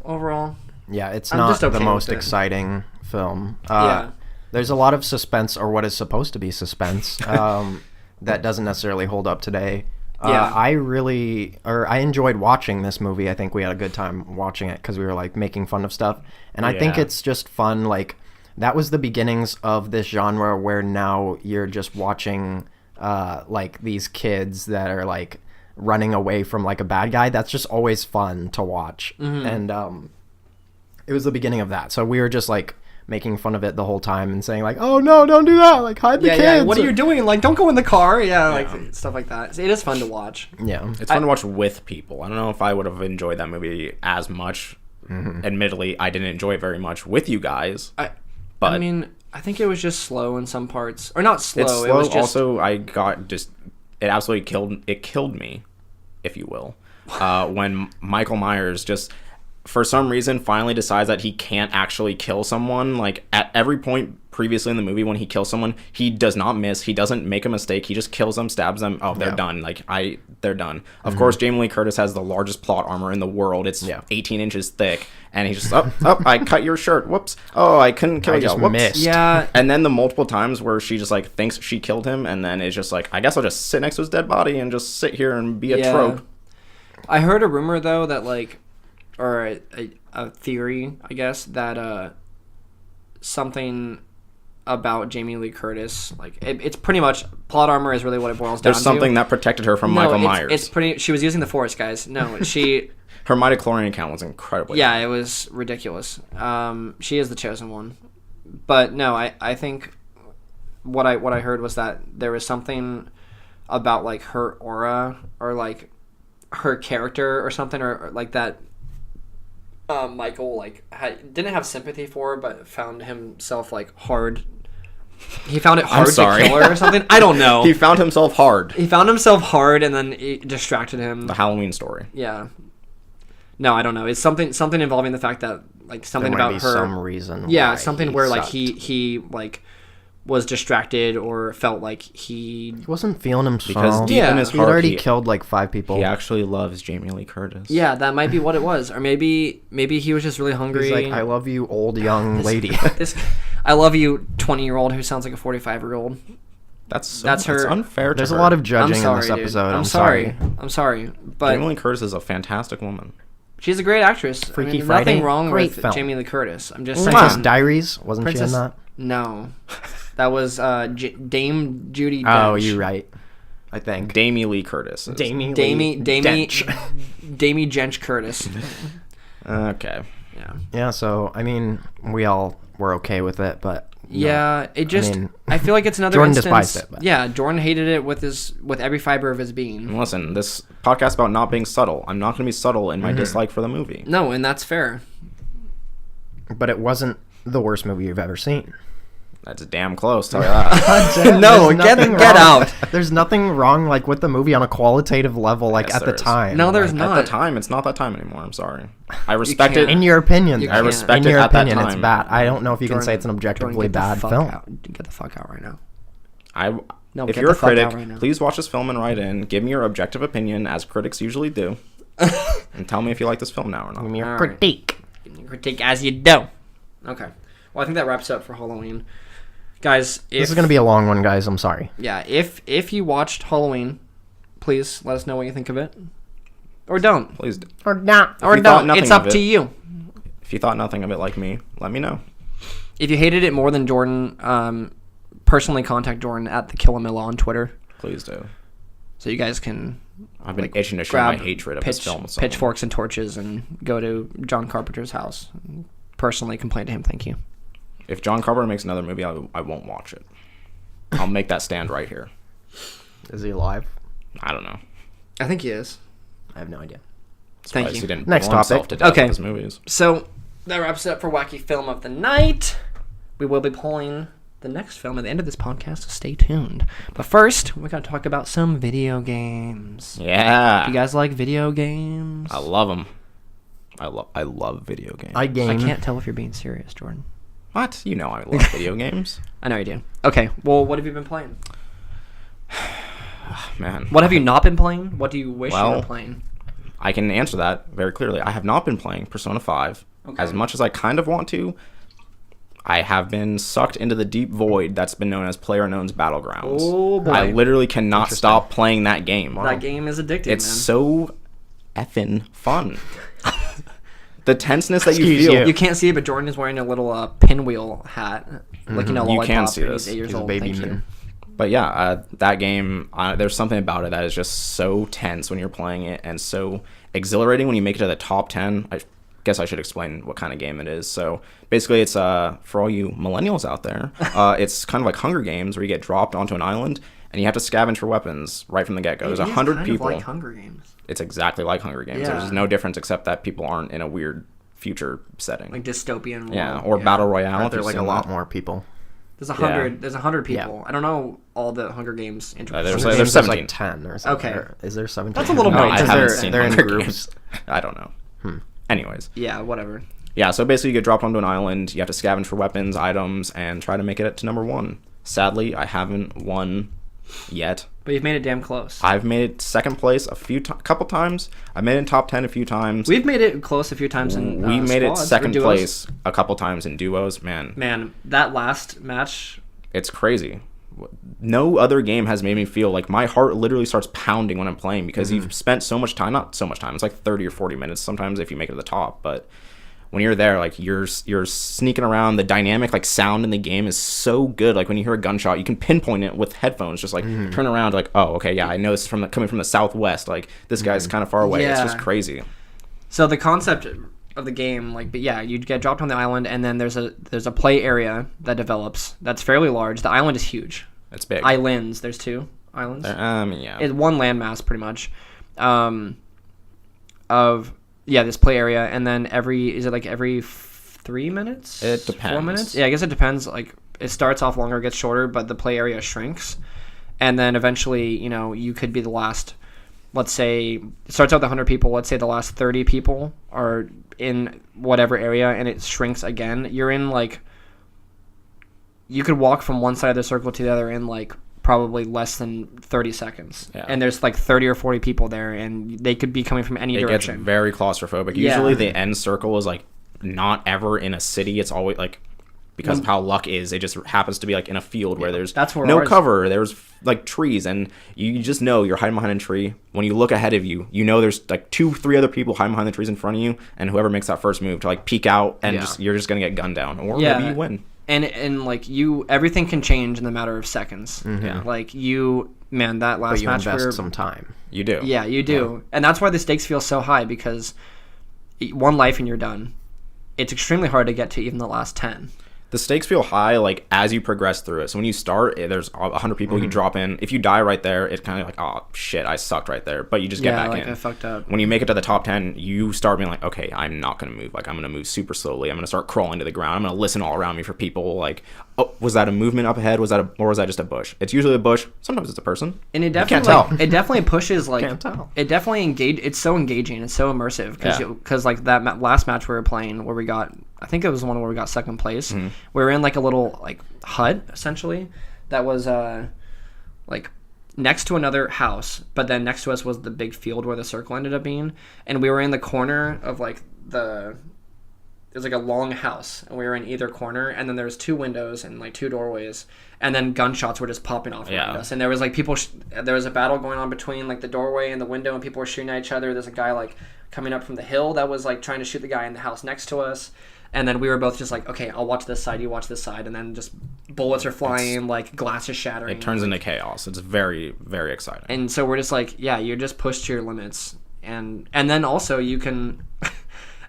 overall, Yeah, it's I'm not just the okay most with it. exciting film. Yeah. There's a lot of suspense, or what is supposed to be suspense, that doesn't necessarily hold up today. Yeah. I enjoyed watching this movie. I think we had a good time watching it because we were like making fun of stuff. And I think Yeah. it's just fun. Like, that was the beginnings of this genre where now you're just watching like these kids that are like running away from like a bad guy. That's just always fun to watch. And it was the beginning of that. So we were just like making fun of it the whole time and saying like, oh no, don't do that, like hide the kids. yeah, what are you doing? Like, don't go in the car. Yeah, like stuff like that. It is fun to watch. Yeah. It's fun to watch with people. I don't know if I would have enjoyed that movie as much. Admittedly, I didn't enjoy it very much with you guys. I mean, I think it was just slow in some parts, or not slow. It's slow. It was just Also, I got just it absolutely killed me, if you will, when Michael Myers just for some reason finally decides that he can't actually kill someone. Like at every point previously in the movie when he kills someone, he does not miss. He doesn't make a mistake. He just kills them, stabs them. Oh, they're done. They're done. Of course, Jamie Lee Curtis has the largest plot armor in the world. It's 18 inches thick, and he's just I cut your shirt. Whoops. Oh, I couldn't kill you. just Whoops. missed. yeah. And then the multiple times where she just like thinks she killed him, and then it's just like, I guess I'll just sit next to his dead body and just sit here and be a trope. I heard a rumor though that like, or a theory, I guess, that something about Jamie Lee Curtis, like it's pretty much plot armor is really what it boils down to. There's something that protected her from Michael Myers. It's pretty. She was using the Force, guys. No, she. Her midichlorian account was incredible. Yeah, it was ridiculous. She is the chosen one, but no, I think what I heard was that there was something about like her aura or like her character or something or like that. Michael like didn't have sympathy for, but found himself like hard. He found it hard to kill her or something. I don't know. He found himself hard. He found himself hard, and then it distracted him. The Halloween story. Yeah. No, I don't know. It's something involving the fact that like something There might about be her. some reason. Yeah, why something he where like sucked. he like was distracted or felt like he. He wasn't feeling himself. Because deep Yeah. in his He'd heart, already he killed like 5 people. He actually loves Jamie Lee Curtis. Yeah, that might be what it was, or maybe he was just really hungry. He's like, I love you, old young lady. This, I love you, 20-year-old who sounds like a 45-year-old. That's her- It's unfair. There's to a her. lot of I'm judging sorry, in this dude. episode. I'm sorry. I'm sorry, but Jamie Lee Curtis is a fantastic woman. she's a great actress. Freaky nothing Friday, wrong great with film. Jamie Lee Curtis. I'm just Princess saying. Diaries, wasn't Princess. she in that? No, that was Dame Judi. Oh, Dench. you're right. I think. Damie Lee Curtis. Damie Dench Curtis. Okay. Yeah. Yeah, so, I mean, we all were okay with it, but... no. Yeah, it just. mean, I feel like it's another Jordan instance. despised it, but- Yeah, Jordan hated it with every fiber of his being. And listen, this podcast about not being subtle. I'm not going to be subtle in my dislike for the movie. No, and that's fair. But it wasn't the worst movie you've ever seen. That's damn close. Tell you that. No, There's get nothing out. There's nothing wrong like with the movie on a qualitative level, like Yes, at the there is. time. No, there's Like, not. At the time, it's not that time anymore. I'm sorry. I respect can't. it. In your opinion, You though. I can't. respect in it your at that opinion, it's time. bad. I don't know if you can Jordan, say it's an Jordan, objectively get the bad fuck film. out. Get the fuck out right now. No, If get you're a the fuck out critic, right now. please watch this film and write in. Give me your objective opinion, as critics usually do, and tell me if you like this film now or Give not. me your All right. critique. Critique as you do. Okay. Well, I think that wraps up for Halloween. Guys, This is gonna be a long one, guys. I'm sorry. Yeah, if you watched Halloween, please let us know what you think of it. Or don't. Please, do. Or not. Or you thought don't. nothing It's up of to it- you. if you thought nothing of it like me, let me know. If you hated it more than Jordan, personally contact Jordan at the Killamilla on Twitter, Please do. so you guys can I've been itching to share my hatred of this film with someone. pitchforks and torches and go to John Carpenter's house. And personally complain to him. Thank you. If John Carpenter makes another movie, I won't watch it. I'll make that stand right here. Is he alive? I don't know. I think he is. I have no idea. Thank Surprised you. He didn't Next blow himself topic. to death Okay. with his movies. So that wraps it up for Wacky Film of the Night. We will be pulling the next film at the end of this podcast, so stay tuned. But first, we got to talk about some video games. Yeah. You guys like video games? I love them. I love video games. I game. I can't tell if you're being serious, Jordan. What? You know I love video games. I know you do. Okay, well, what have you been playing? Man. What have you not been playing? What do you wish you Well, were playing? I can answer that very clearly. I have not been playing Persona 5. Okay. As much as I kind of want to, I have been sucked into the deep void that's been known as PlayerUnknown's Battlegrounds. Oh, boy. I literally cannot stop playing that game. That game is addictive, It's man. so effing fun. The tenseness that you Excuse feel. you. You can't see it, but Jordan is wearing a little pinwheel hat. Like, You lollipop, can see and this. He's 8 years He's a old. baby Thank you. man. But yeah, that game, there's something about it that is just so tense when you're playing it and so exhilarating when you make it to the top 10. I guess I should explain what kind of game it is. So basically it's, for all you millennials out there, it's kind of like Hunger Games where you get dropped onto an island and you have to scavenge for weapons right from the get-go. There's It is 100 kind people. of like Hunger Games. It's exactly like Hunger Games. Yeah. There's no difference except that people aren't in a weird future setting. Like dystopian world. Yeah, or Battle Royale. Aren't if there you've like a seen lot that. more people? There's 100. Yeah. There's 100 Yeah. people. I don't know all the Hunger Games. there's Hunger like- Games there's is 17. like 10 or something. Okay. Or is there 17? That's a little No, bit. I Because haven't they're- seen they're in Hunger groups. Games. I don't know. Anyways. Yeah, whatever. Yeah, so basically you get dropped onto an island, you have to scavenge for weapons, items, and try to make it to number 1. Sadly, I haven't won yet. But you've made it damn close. I've made it second place couple times. I made it in top 10 a few times. We've made it close a few times in We made it squads or second duos. place a couple times in duos. Man, that last match. it's crazy. No other game has made me feel like my heart literally starts pounding when I'm playing because you've spent so much time, not so much time, it's like 30 or 40 minutes sometimes if you make it to the top, but when you're there, like you're sneaking around, the dynamic like sound in the game is so good. Like when you hear a gunshot, you can pinpoint it with headphones, just like turn around, like, oh, okay, yeah, I know this is coming from the southwest. Like this guy's kind of far away. It's just Yeah. crazy. So the concept of the game, like, but yeah, you get dropped on the island, and then there's a play area that develops that's fairly large. The island is huge. It's big. Islands. There's 2 islands. Yeah. It's one landmass pretty much. This play area, and then every 3 minutes? It 4 depends. minutes? Yeah, I guess it depends. Like it starts off longer, gets shorter, but the play area shrinks, and then eventually, you could be the last. Let's say it starts out with 100 people. Let's say the last 30 people are in whatever area, and it shrinks again. You're in like. You could walk from one side of the circle to the other in like probably less than 30 seconds. Yeah. And there's like 30 or 40 people there, and they could be coming from any It gets direction. very claustrophobic. Yeah. Usually the end circle is like not ever in a city. It's always like because of how luck is, it just happens to be like in a field where there's That's where no ours- cover. There's like trees, and you just know you're hiding behind a tree. When you look ahead of you, you know there's like 2-3 other people hiding behind the trees in front of you, and whoever makes that first move to like peek out and Yeah. you're just gonna get gunned down, or Yeah. maybe you win. And like everything can change in the matter of seconds. Yeah. Like that last But you match invest where- some time. You do. Yeah, you do. And that's why the stakes feel so high, because one life and you're done. It's extremely hard to get to even the last 10. The stakes feel high like as you progress through it. So when you start, there's 100 people. You drop in. If you die right there, it's kind of like, oh shit, I sucked right there. But you just get Yeah, back like in. I fucked up. When you make it to the top 10, you start being like, okay, I'm not gonna move. Like I'm gonna move super slowly. I'm gonna start crawling to the ground. I'm gonna listen all around me for people. Like, oh, was that a movement up ahead? Or was that just a bush? It's usually a bush. Sometimes it's a person. And it can't definitely tell. it definitely pushes like Can't tell. it definitely it's so engaging, it's so immersive because like that last match we were playing where we got, I think it was the one where we got second place. We were in like a little like hut essentially that was like next to another house, but then next to us was the big field where the circle ended up being, and we were in the corner of like there's like a long house, and we were in either corner, and then there's 2 windows and like 2 doorways, and then gunshots were just popping off around us, and there was like people there was a battle going on between like the doorway and the window, and people were shooting at each other. There's a guy like coming up from the hill that was like trying to shoot the guy in the house next to us, and then we were both just like, okay, I'll watch this side, you watch this side, and then just bullets are flying, like glass is shattering. It turns into chaos. It's very, very exciting. And so we're just like, yeah, you're just pushed to your limits, and then also you can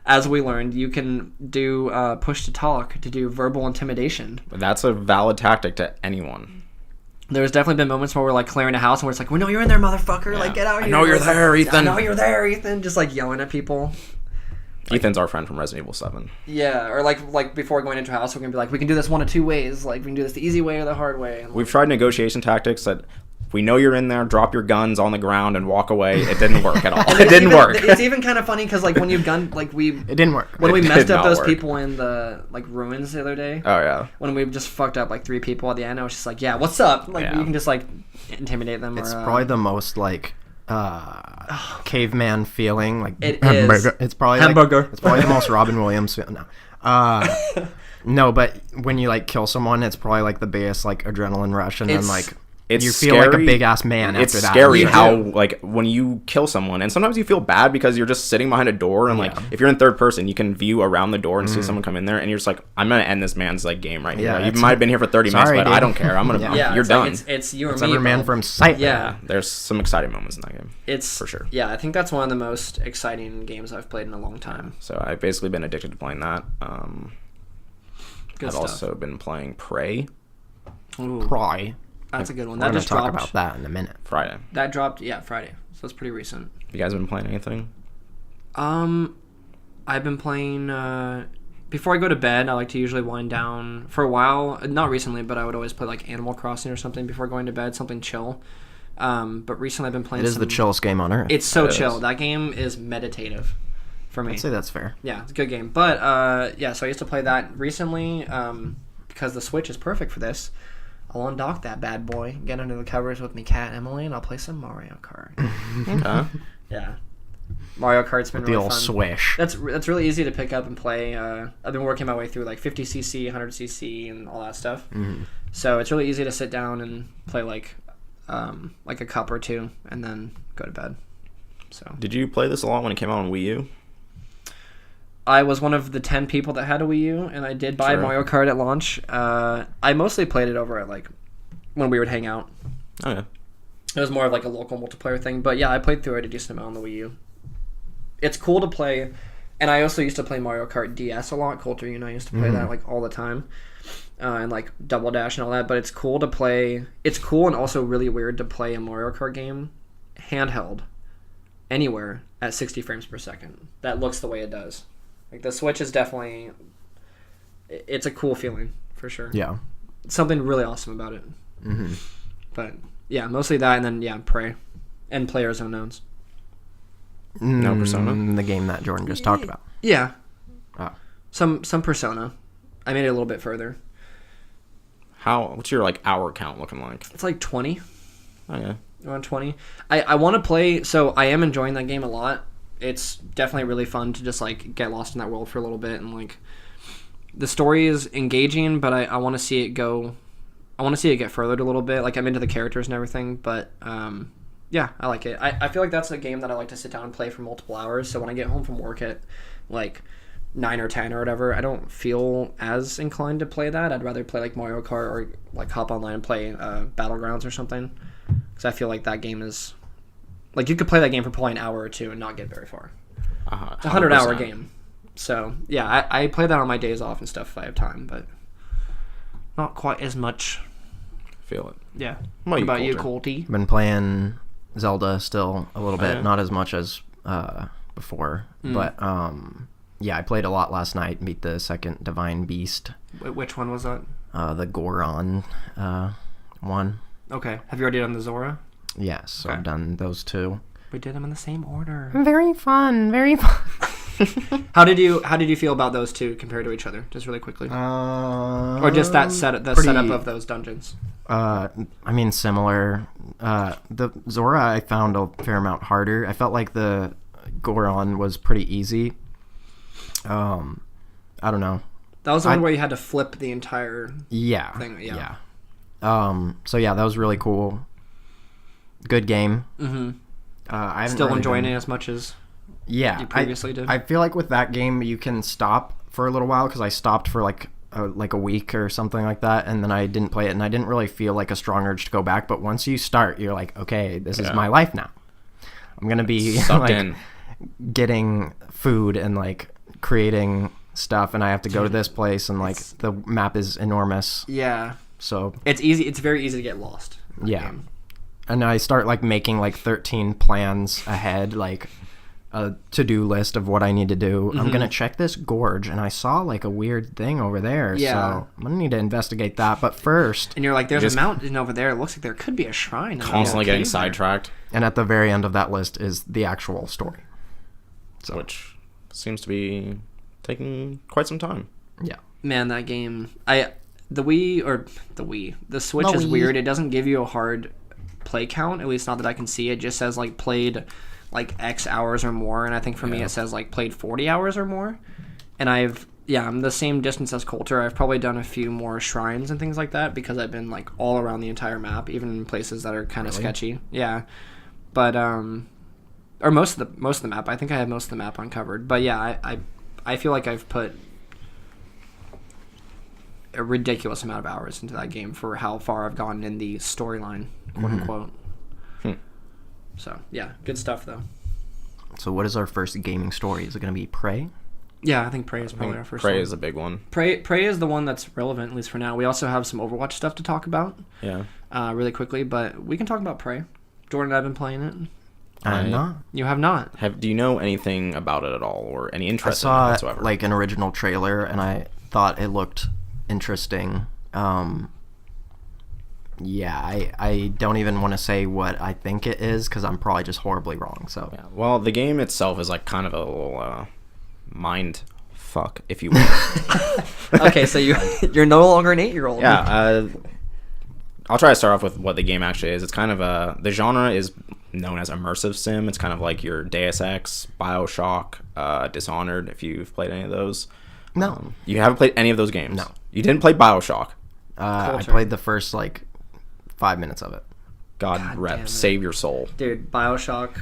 as we learned, you can do push to talk, to do verbal intimidation. That's a valid tactic to anyone. There's definitely been moments where we're like clearing a house and we're just like, we know you're in there, motherfucker. Yeah. Like, get out here. I know you're there, Ethan. I know you're there, Ethan. Just like yelling at people. Ethan's our friend from Resident Evil 7. Yeah, or like before going into a house, we're going to be like, we can do this one of 2 ways. Like, we can do this the easy way or the hard way. And We've tried negotiation tactics that we know you're in there, drop your guns on the ground and walk away. It didn't work at all. It didn't work. It's even kind of funny because like when you've gunned, like It didn't work. when we It messed did up not those work. people in the like ruins the other day. Oh, yeah. When we just fucked up like 3 people at the end, I was just like, yeah, what's up? Like Yeah. you can just like intimidate them. It's or, probably the most like caveman feeling. Like It hamburger. is. It's probably Hamburger. Like, it's probably the most Robin Williams. No. No, but when you like kill someone, it's probably like the biggest like adrenaline rush, and then It's- like It's you feel like a scary. big ass man It's after that. scary You how do. like when you kill someone, and sometimes you feel bad because you're just sitting behind a door, and like Yeah. if you're in third person, you can view around the door and see someone come in there, and you're just like, I'm gonna end this man's like game right Yeah, here. You it's- might have been here for 30 Sorry, minutes, but I dude. don't care. I'm gonna. Yeah. yeah, You're it's done. Like, it's you or It's me. every man bro. for himself. Yeah. There's some exciting moments in that game. It's For sure. Yeah, I think that's one of the most exciting games I've played in a long time. So I've basically been addicted to playing that. Good I've stuff. also been playing Prey Ooh, Pry. that's a good one. We're That gonna just talk dropped. about that in a minute. Friday. That dropped, yeah, Friday. So it's pretty recent. You guys been playing anything? I've been playing. Before I go to bed, I like to usually wind down for a while. Not recently, but I would always play like Animal Crossing or something before going to bed, something chill. But recently I've been playing. It is the chillest game on earth. It's so It chill. is. That game is meditative for me. I'd say that's fair. Yeah, it's a good game. But yeah, so I used to play that recently because the Switch is perfect for this. I'll undock that bad boy, get under the covers with me cat Emily, and I'll play some Mario Kart. Okay. Yeah, Mario Kart's been The really old fun. swish. That's really easy to pick up and play. I've been working my way through like 50cc, 100cc, and all that stuff. Mm-hmm. So it's really easy to sit down and play like a cup or 2, and then go to bed. So Did you play this a lot when it came out on Wii U? I was one of the 10 people that had a Wii U, and I did buy Sure. Mario Kart at launch. I mostly played it over at like when we would hang out. Oh yeah. It was more of like a local multiplayer thing, but yeah, I played through it a decent amount on the Wii U. It's cool to play, and I also used to play Mario Kart DS a lot. Coulter, I used to play that like all the time, and like Double Dash and all that. But it's cool to play. It's cool and also really weird to play a Mario Kart game handheld anywhere at 60 frames per second. That looks the way it does. Like the Switch is definitely. It's a cool feeling for sure. Yeah. Something really awesome about it. Mm-hmm. But yeah, mostly that, and then yeah, Prey, and Players Unknowns. No Persona? The game that Jordan just talked about. Yeah, Oh. some Persona. I made it a little bit further. What's your like hour count looking like? It's like 20, Oh yeah. around 20. I want to play, so I am enjoying that game a lot. It's definitely really fun to just like get lost in that world for a little bit, and like the story is engaging, but I want to see it go. I want to see it get furthered a little bit. Like I'm into the characters and everything, but yeah, I like it. I feel like that's a game that I like to sit down and play for multiple hours. So when I get home from work at like 9 or 10 or whatever, I don't feel as inclined to play that. I'd rather play like Mario Kart or like hop online and play Battlegrounds or something, because I feel like that game is like you could play that game for probably an hour or 2 and not get very far. It's a 100-hour 100%. game. So yeah, I play that on my days off and stuff if I have time, but not quite as much. Feel it. Yeah. What What about you, Coulter? Colty? Been playing Zelda still a little bit, yeah. not as much as before, but Yeah, I played a lot last night. Beat the second Divine Beast. Which one was that? The Goron one. Okay. Have you already done the Zora? Yes, so Okay. I've done those two. We did them in the same order. Very fun, very fun. How did you feel about those two compared to each other? Just really quickly. Or just that setup of those dungeons. I mean, similar. The Zora I found a fair amount harder. I felt like the Goron was pretty easy. I don't know. That was the one where you had to flip the entire thing. Yeah. So yeah, that was really cool. Good game. Mm-hmm. I haven't Still really enjoying been- it as much as Yeah, you previously did. I feel like with that game you can stop for a little while because I stopped for like a week or something like that, and then I didn't play it, and I didn't really feel like a strong urge to go back. But once you start, you're like, okay, this is my life now. I'm gonna be Sucked like in. getting food and like creating stuff, and I have to go to this place, and like the map is enormous. Yeah. So It's easy. It's very easy to get lost. in that yeah. game. And I start like making like 13 plans ahead, like a to-do list of what I need to do. I'm gonna check this gorge, and I saw like a weird thing over there, Yeah. so I'm gonna need to investigate that. But first, And you're like, there's Just- a mountain over there. It looks like there could be a shrine. in that Constantly little getting cave there. sidetracked, and at the very end of that list is the actual story. So which seems to be taking quite some time. yeah, Man, that game. The Switch is Wii. weird. It doesn't give you a hard play count. At least not that I can see. It just says like played like X hours or more, and I think for me it says like played 40 hours or more. And I'm the same distance as Coulter. I've probably done a few more shrines and things like that because I've been like all around the entire map, even in places that are kind of sketchy. Yeah, but or most of the map. I think I have most of the map uncovered. But yeah, I feel like I've put a ridiculous amount of hours into that game for how far I've gone in the storyline, quote unquote. So yeah, good stuff though. So what is our first gaming story? Is it gonna be Prey? Yeah, I think Prey is probably our first Prey one. is a big one. Prey is the one that's relevant, at least for now. We also have some Overwatch stuff to talk about Yeah. really quickly, but we can talk about Prey. Jordan and I have been playing it. I'm not. You have not. Do you know anything about it at all, or any I interest in it saw whatsoever? like an original trailer, and I thought it looked interesting. Yeah, I don't even want to say what I think it is because I'm probably just horribly wrong. So Yeah. Well, the game itself is like kind of a little mind fuck, if you will. Okay, so you're no longer an 8-year-old. Yeah. I'll try to start off with what the game actually is. It's kind of the genre is known as immersive sim. It's kind of like your Deus Ex, BioShock, Dishonored, if you've played any of those. no, You haven't played any of those games? No. You didn't play BioShock? I Culture. played the first like 5 minutes of it. God damn rep, it. save your soul. Dude, BioShock.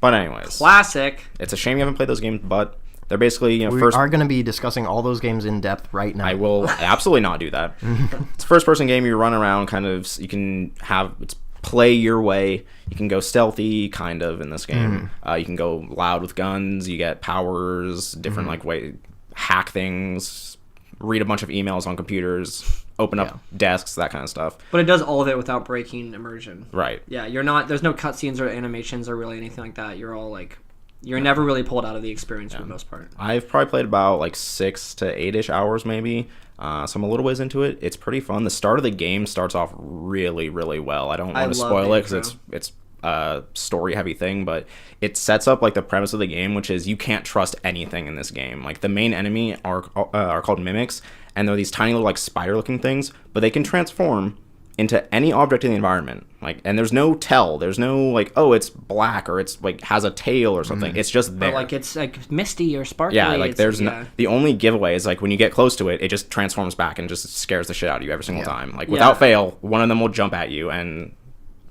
But anyways, Classic. it's a shame you haven't played those games, but they're basically, We first... are going to be discussing all those games in depth right now. I will absolutely not do that. It's a first-person game. You run around, kind of. You can play your way. You can go stealthy, kind of, in this game. You can go loud with guns. You get powers, different hack things, read a bunch of emails on computers, open up desks, that kind of stuff. But it does all of it without breaking immersion. Right. Yeah, you're not. There's no cutscenes or animations or really anything like that. You're all like, you're never really pulled out of the experience for the most part. I've probably played about like 6 to 8-ish hours, maybe. So I'm a little ways into it. It's pretty fun. The start of the game starts off really, really well. I don't want to love spoil the it because it's a story heavy thing, but it sets up like the premise of the game, which is you can't trust anything in this game. Like the main enemy are called mimics, and they're these tiny little like spider looking things, but they can transform into any object in the environment. Like, and there's no tell. There's no like, oh, it's black or it's like has a tail or something. It's just there. But like it's like misty or sparkly. Yeah, like it's, there's yeah. no, the only giveaway is like when you get close to it, it just transforms back and just scares the shit out of you every single time. Like without fail, one of them will jump at you and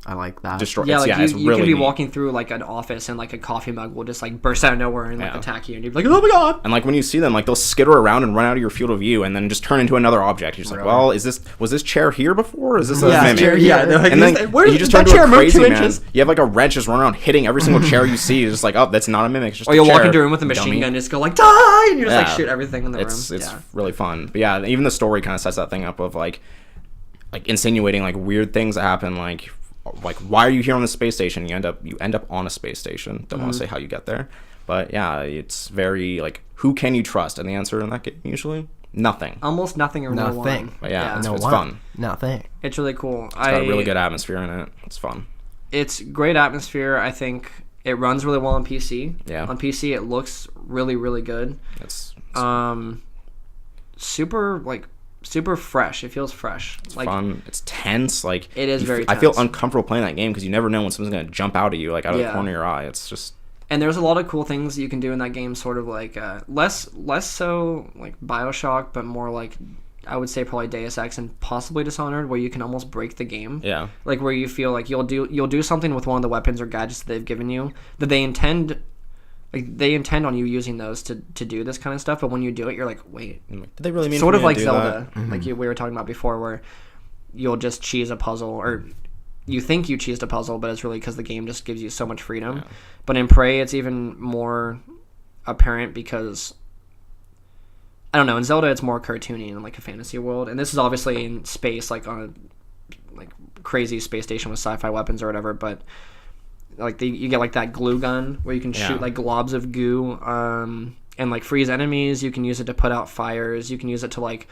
I like that. destroy. Yeah, like it's you really can be neat. walking through like an office and like a coffee mug will just like burst out of nowhere and like attack you, and you're like, oh my god! And like when you see them, like they'll skitter around and run out of your field of view, and then just turn into another object. You're just like, well, was this chair here before? Or is this a mimic? Chair, yeah. They're like, And then where you did just that turn into chair a move crazy 2 man. inches? You have like a wrench just running around hitting every single chair you see. You're just like, oh, that's not a mimic. It's just Or a you'll walk chair, into a room with a machine dummy. gun, and just go like die, and you just like Yeah. shoot everything in the It's room. really fun. But yeah, even the story kind of sets that thing up of like insinuating like weird things that happen, like why are you here on the space station? You end up on a space station. Don't want to say how you get there. But yeah, it's very like, who can you trust? And the answer in that game usually nothing. Almost nothing or no Nothing. one. But yeah, No it's one. fun. Nothing. It's really cool. It's got a really good atmosphere in it. It's fun. It's great atmosphere. I think it runs really well on PC. Yeah. On PC, it looks really, really good. It's Super fresh. It feels fresh. It's fun. It's tense. Like, it is very I feel tense. uncomfortable playing that game because you never know when something's gonna jump out at you, like out of the Yeah. corner of your eye. It's just And there's a lot of cool things you can do in that game, sort of like less so like BioShock, but more like I would say probably Deus Ex and possibly Dishonored, where you can almost break the game. yeah. Like where you feel like you'll do something with one of the weapons or gadgets that they've given you that they intend on you using those to do this kind of stuff, but when you do it, you're like, wait, Did they really mean sort for of me to like do Zelda, that? like we were talking about before, where you'll just cheese a puzzle, or you think you cheesed a puzzle, but it's really because the game just gives you so much freedom. Yeah. But in Prey, it's even more apparent because I don't know. In Zelda, it's more cartoony and like a fantasy world, and this is obviously in space, like on a like crazy space station with sci-fi weapons or whatever. But like you get like that glue gun where you can shoot like globs of goo, and like freeze enemies. You can use it to put out fires. You can use it to like.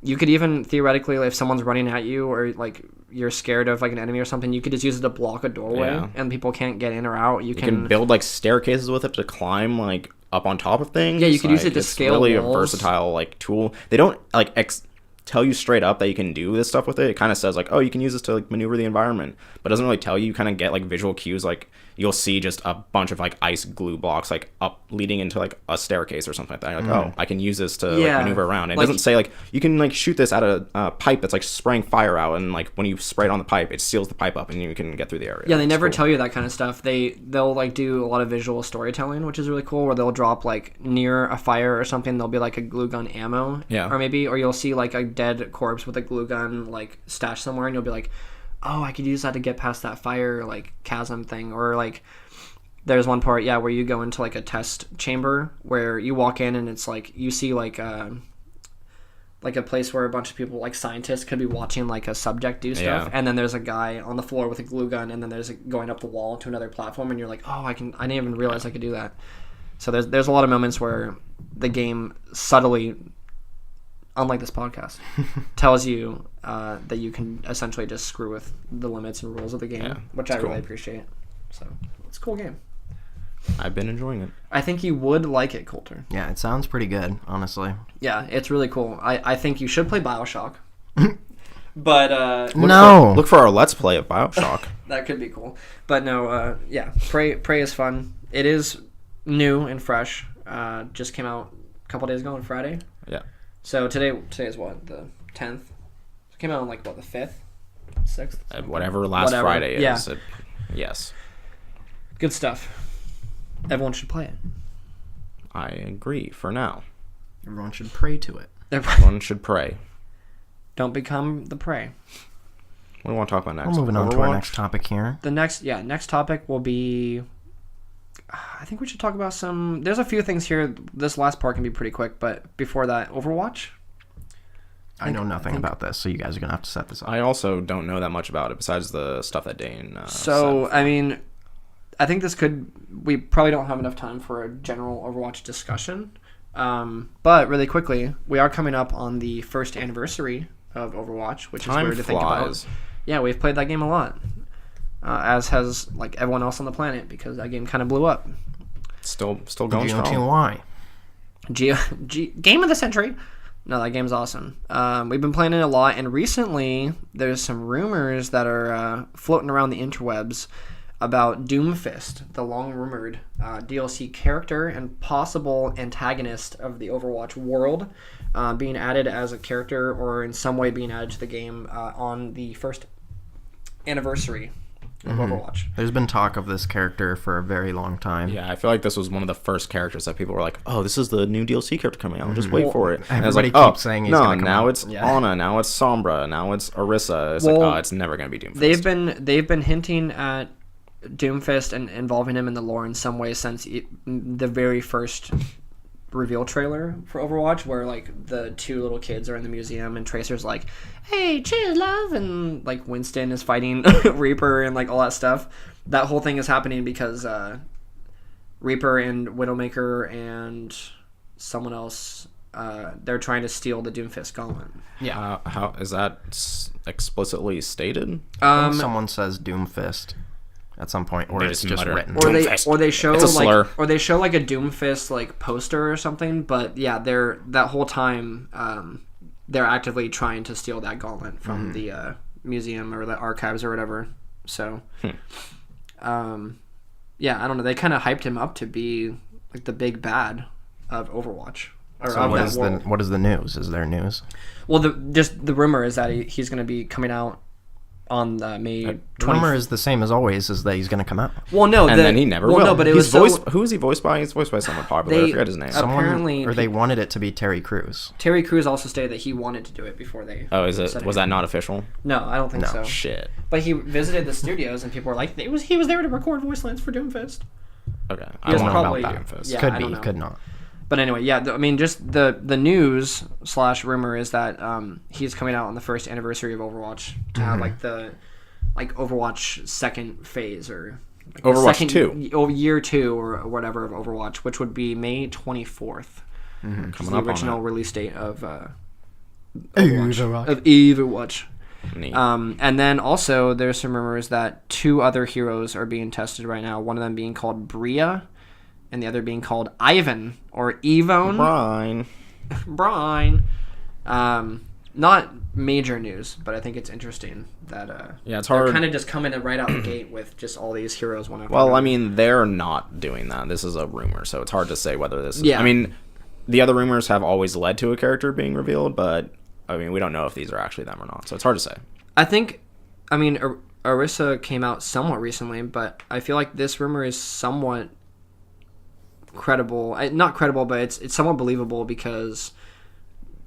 You could even theoretically, if someone's running at you or like you're scared of like an enemy or something, you could just use it to block a doorway and people can't get in or out. You can build like staircases with it to climb like up on top of things. Yeah, you could use Like, it to it's scale really walls. a versatile like tool. They don't like tell you straight up that you can do this stuff with it. It kind of says like, oh, you can use this to like maneuver the environment, but it doesn't really tell you. You kind of get like visual cues, like you'll see just a bunch of like ice glue blocks like up leading into like a staircase or something like that. You're like, oh, I can use this to like maneuver around. It Like- doesn't say like you can like shoot this at a pipe that's like spraying fire out, and like when you spray it on the pipe, it seals the pipe up and you can get through the area. Yeah, they It's never cool. tell you that kind of stuff. They'll like do a lot of visual storytelling, which is really cool. Where they'll drop like near a fire or something, there'll be like a glue gun ammo, or you'll see like a dead corpse with a glue gun like stashed somewhere, and you'll be like, oh, I could use that to get past that fire like chasm thing, or like. There's one part, where you go into like a test chamber where you walk in and it's like you see like a place where a bunch of people like scientists could be watching like a subject do stuff, and then there's a guy on the floor with a glue gun, and then there's going up the wall to another platform, and you're like, oh, I didn't even realize I could do that. So there's a lot of moments where the game subtly, unlike this podcast, tells you that you can essentially just screw with the limits and rules of the game, which I really appreciate. So it's a cool game. I've been enjoying it. I think you would like it, Coulter. Yeah, it sounds pretty good, honestly. Yeah, it's really cool. I think you should play BioShock. But No. Look for our Let's Play of BioShock. that could be cool. But no, Prey is fun. It is new and fresh. Just came out a couple days ago on Friday. Yeah. So today is what, the 10th? It came out on like what, the 5th? 6th? Whatever last Friday is. Yeah. Yes. Good stuff. Everyone should play it. I agree for now. Everyone should pray to it. Everyone should pray. Don't become the prey. What do we want to talk about next? We're moving on to our Overwatch? next topic here. The next topic will be. I think we should talk about some. There's a few things here. This last part can be pretty quick, but before that, Overwatch. I know nothing about this, so you guys are going to have to set this up. I also don't know that much about it besides the stuff that Dane So, said. I mean, I think we probably don't have enough time for a general Overwatch discussion. But really quickly, we are coming up on the first anniversary of Overwatch, which is weird to think about. Yeah, we've played that game a lot. As has like everyone else on the planet, because that game kind of blew up. Still going strong. GOTY. Game of the century. No, that game's awesome. We've been playing it a lot, and recently there's some rumors that are floating around the interwebs about Doomfist, the long-rumored DLC character and possible antagonist of the Overwatch world, being added as a character or in some way being added to the game on the first anniversary of Overwatch. There's been talk of this character for a very long time. Yeah, I feel like this was one of the first characters that people were like, "Oh, this is the new DLC character coming out. I'll just wait for it." And I was Everybody like, keeps saying he's no, gonna come now out. it's Yeah. Ana, now it's Sombra, now it's Orisa. It's Well, it's never gonna be Doomfist. They've been hinting at Doomfist and involving him in the lore in some way since the very first reveal trailer for Overwatch, where like the two little kids are in the museum and Tracer's like, "Hey, cheers, love," and like Winston is fighting Reaper and like all that stuff. That whole thing is happening because Reaper and Widowmaker and someone else. They're trying to steal the Doomfist Gauntlet. Yeah. How is that explicitly stated? Someone says Doomfist at some point, or They it's just just mutter, written. Or they show It's a like slur. or they show like a Doomfist like poster or something. But yeah, they're that whole time they're actively trying to steal that gauntlet from the museum or the archives or whatever. So, yeah, I don't know. They kind of hyped him up to be like the big bad of Overwatch. Or So of what that is world. what is the news? Is there news? Well, the rumor is that he's going to be coming out on May 20th. The rumor is the same as always, is that he's going to come out. Well, no, And then he never will. No, but it He's was who is he voiced by? He's voiced by someone popular. I forget his name. Apparently, Or they wanted it to be Terry Crews. Terry Crews also stated that he wanted to do it before they. Oh, is it? said Was that not official? No, I don't think so. Shit. But he visited the studios, and people were like, he was there to record voice lines for Doomfist. Okay. He was I probably- want about that. yeah. Could I be, don't know. could not. But anyway, yeah, I mean, just the news / rumor is that he's coming out on the first anniversary of Overwatch to have like the Overwatch second phase or like the Overwatch second, 2. year 2 or whatever of Overwatch, which would be May 24th. Coming The up original on release date of Overwatch. of Overwatch. that. Neat. And then also there's some rumors that 2 other heroes are being tested right now. One of them being called Bria, and the other being called Ivan or Evone. Brian. Not major news, but I think it's interesting that Yeah, it's they're hard. kind of just coming right out the gate with just all these heroes one after Well, another. I mean, they're not doing that. This is a rumor, so it's hard to say whether this is... Yeah. I mean, the other rumors have always led to a character being revealed, but, I mean, we don't know if these are actually them or not, so it's hard to say. I think, I mean, Orisa came out somewhat recently, but I feel like this rumor is somewhat credible. Not credible, but it's somewhat believable because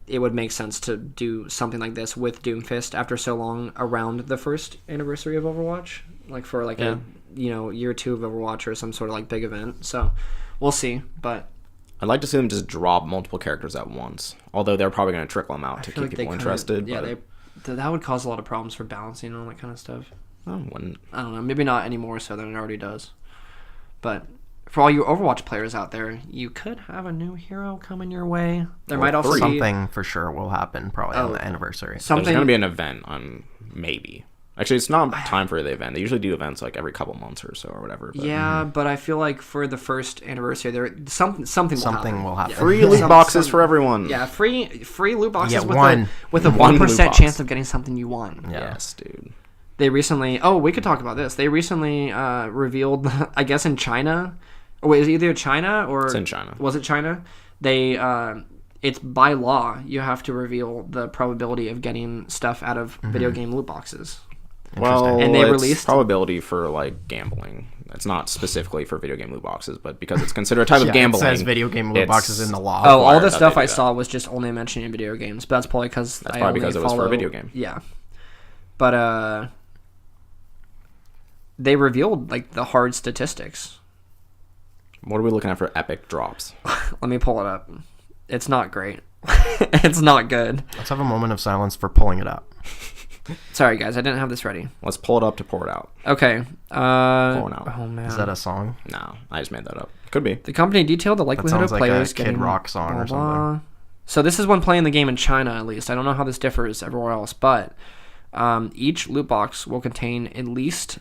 it would make sense to do something like this with Doomfist after so long around the first anniversary of Overwatch, like for like a year 2 of Overwatch or some sort of like big event. So we'll see, but I'd like to see them just drop multiple characters at once, although they're probably going to trickle them out to I feel keep like people they interested. Yeah, but, that would cause a lot of problems for balancing and all that kind of stuff. wouldn't. I don't know, maybe not any more so than it already does. But for all you Overwatch players out there, you could have a new hero coming your way. There might also be Something for sure will happen probably on the anniversary. There's something. going to be an event on maybe. Actually, it's not time for the event. They usually do events like every couple months or so or whatever. But Yeah, but I feel like for the first anniversary, something will happen. Free loot boxes for everyone. Yeah, free loot boxes Yeah, with one. a One 1% loot box. chance of getting something you want. Yeah. Yes, dude. They recently. Oh, we could talk about this. They recently revealed, I guess in China. Or wait, is it either China or It's in China. Was it China? They. It's by law you have to reveal the probability of getting stuff out of video game loot boxes. Well, And they it's released- probability for like gambling. It's not specifically for video game loot boxes, but because it's considered a type of gambling. It says video game loot it's- boxes in the law. Oh, all the that stuff they I do that. saw was just only mentioning video games, but that's probably because That's probably because it was for a video game. Yeah, but they revealed like the hard statistics. What are we looking at for epic drops? Let me pull it up. It's not great. It's not good. Let's have a moment of silence for pulling it up. Sorry, guys, I didn't have this ready. Let's pull it up to pour it out. Okay. Pour it out. Oh man. Is that a song? No, I just made that up. Could be. The company detailed the likelihood sounds of like a players Kid getting Rock song or blah, blah. So this is when playing the game in China, at least. I don't know how this differs everywhere else, but each loot box will contain at least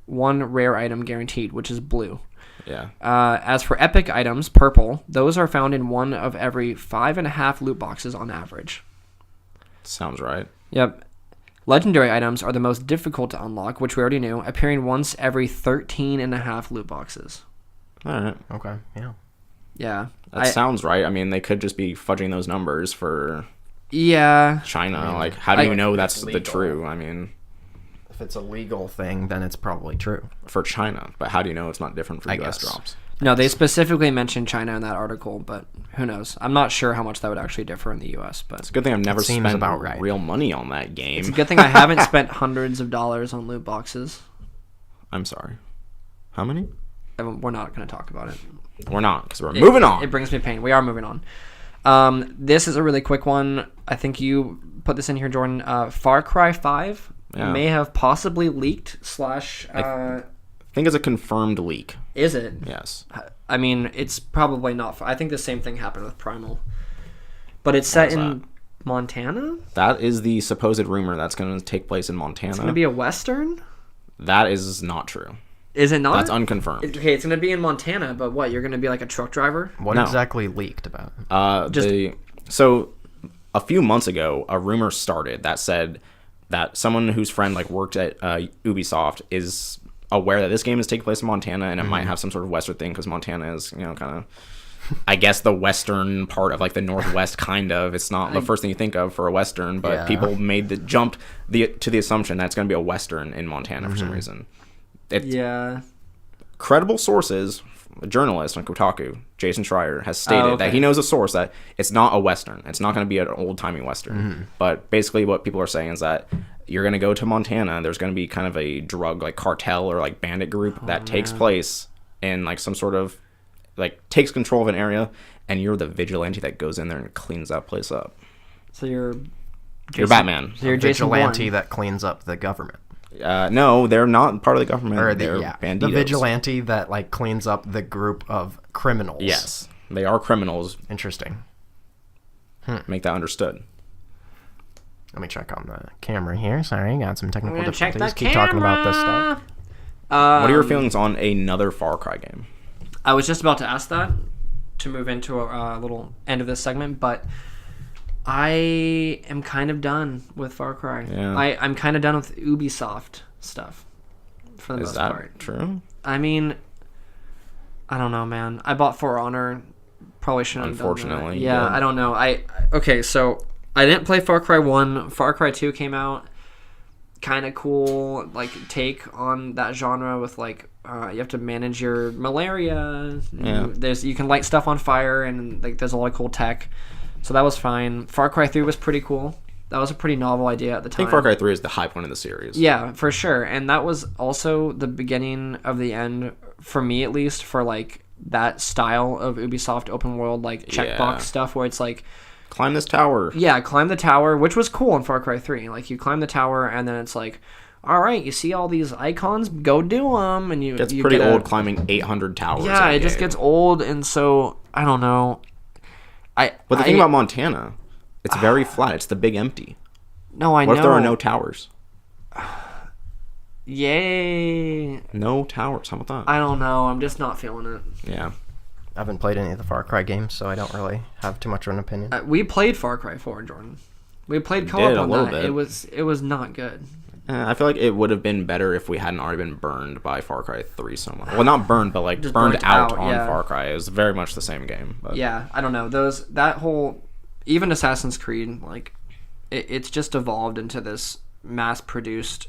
one rare item guaranteed, which is blue. Yeah. As for epic items, purple, those are found in one of every 5.5 loot boxes on average. Sounds right. Yep. Legendary items are the most difficult to unlock, which we already knew, appearing once every 13.5 loot boxes. All right. Okay, yeah. Yeah. That sounds right. I mean, they could just be fudging those numbers for Yeah. China. Like, how do you know that's it's the legal. true? I mean, If it's a legal thing, then it's probably true. for China. But how do you know it's not different for I US guess. drops? No, they specifically mentioned China in that article, but who knows? I'm not sure how much that would actually differ in the U.S., but It's a good thing I've never seems spent about right. real money on that game. it's a good thing I haven't spent hundreds of dollars on loot boxes. I'm sorry. How many? We're not going to talk about it. We're not, because we're moving on. It brings me pain. We are moving on. This is a really quick one. I think you put this in here, Jordan. Far Cry 5 Yeah. may have possibly leaked / I think it's a confirmed leak. Is it? Yes. I mean, it's probably not. I think the same thing happened with Primal. But it's set in Montana? That is the supposed rumor that's going to take place in Montana. It's going to be a Western? That is not true. Is it not? That's unconfirmed. Okay, it's going to be in Montana, but what? You're going to be like a truck driver? What No. exactly leaked about? So a few months ago, a rumor started that said that someone whose friend like worked at Ubisoft is aware that this game is taking place in Montana, and it might have some sort of Western thing because Montana is, kind of, I guess, the western part of like the Northwest, kind of. It's not the first thing you think of for a Western, but people made the jump to the assumption that it's going to be a Western in Montana for some reason. Yeah. Credible sources, a journalist on Kotaku, Jason Schreier, has stated that he knows a source that it's not a Western. It's not going to be an old-timey Western. But basically what people are saying is that you're going to go to Montana, and there's going to be kind of a drug like cartel or like bandit group that takes place in like some sort of like takes control of an area, and you're the vigilante that goes in there and cleans that place up. So you're Batman. So you're Jason Vigilante Bourne. that cleans up the government. No, they're not part of the government. Or They're the banditos. vigilante that like cleans up the group of criminals. Yes, they are criminals. Interesting. Make that understood. Let me check on the camera here. Sorry, got some technical I'm gonna check difficulties. the Keep talking about this camera. stuff. What are your feelings on another Far Cry game? I was just about to ask that to move into a little end of this segment, but I am kind of done with Far Cry. Yeah. I'm kind of done with Ubisoft stuff for the Is most that part. true? I mean, I don't know, man. I bought For Honor. Probably shouldn't have done that. Unfortunately, you Yeah, did. I don't know. Okay, so I didn't play Far Cry 1. Far Cry 2 came out. Kind of cool, like, take on that genre with, like, you have to manage your malaria. Yeah. You can light stuff on fire, and, like, there's a lot of cool tech. So that was fine. Far Cry 3 was pretty cool. That was a pretty novel idea at the I time. think Far Cry 3 is the high point of the series. Yeah, for sure. And that was also the beginning of the end, for me at least, for, like, that style of Ubisoft open world, like, checkbox Yeah. stuff where it's like, Climb this tower. yeah, climb the tower, which was cool in Far Cry 3. Like, you climb the tower, and then it's like, all right, you see all these icons, go do them, and you It's you pretty get old climbing 800 towers. Yeah, in a it just game. gets old, and so I don't know. But the thing about Montana, it's very flat. It's the big empty. no, I What know. if there are no towers? Yay! No towers. How about that? I don't know. I'm just not feeling it. Yeah. I haven't played any of the Far Cry games, so I don't really have too much of an opinion. We played Far Cry 4, Jordan. We played did, co-op a on little that. bit. It was not good. I feel like it would have been better if we hadn't already been burned by Far Cry 3 so much. Well, not burned, but like Just burned burnt out out, on yeah. Far Cry. It was very much the same game. But Yeah, I don't know. That whole, even Assassin's Creed, like, it's just evolved into this mass-produced,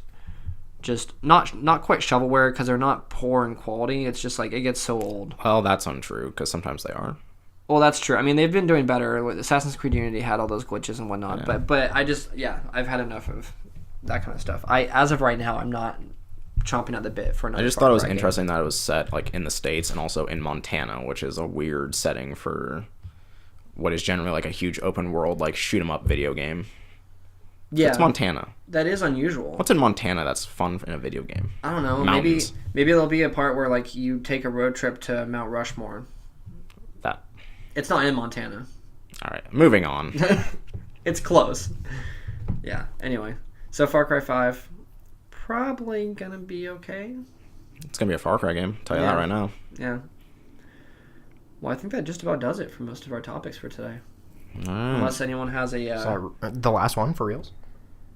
just not quite shovelware because they're not poor in quality. It's just like it gets so old. Well, that's untrue because sometimes they are. Well, that's true. I mean, they've been doing better. Assassin's Creed Unity had all those glitches and whatnot, but I just I've had enough of that kind of stuff. As of right now, I'm not chomping at the bit for another. I just Far thought it was Cry game. interesting that it was set like in the States and also in Montana, which is a weird setting for what is generally like a huge open world like shoot 'em up video game. Yeah, It's Montana. that is unusual. What's in Montana that's fun in a video game? I don't know. Mountains. Maybe there'll be a part where like you take a road trip to Mount Rushmore. That. It's not in Montana. All right, moving on. It's close. Yeah. Anyway, so Far Cry 5 probably gonna be okay. It's gonna be a Far Cry game. Tell you Yeah. that right now. Yeah. Well, I think that just about does it for most of our topics for today. All right. Unless anyone has a. So, the last one for reals?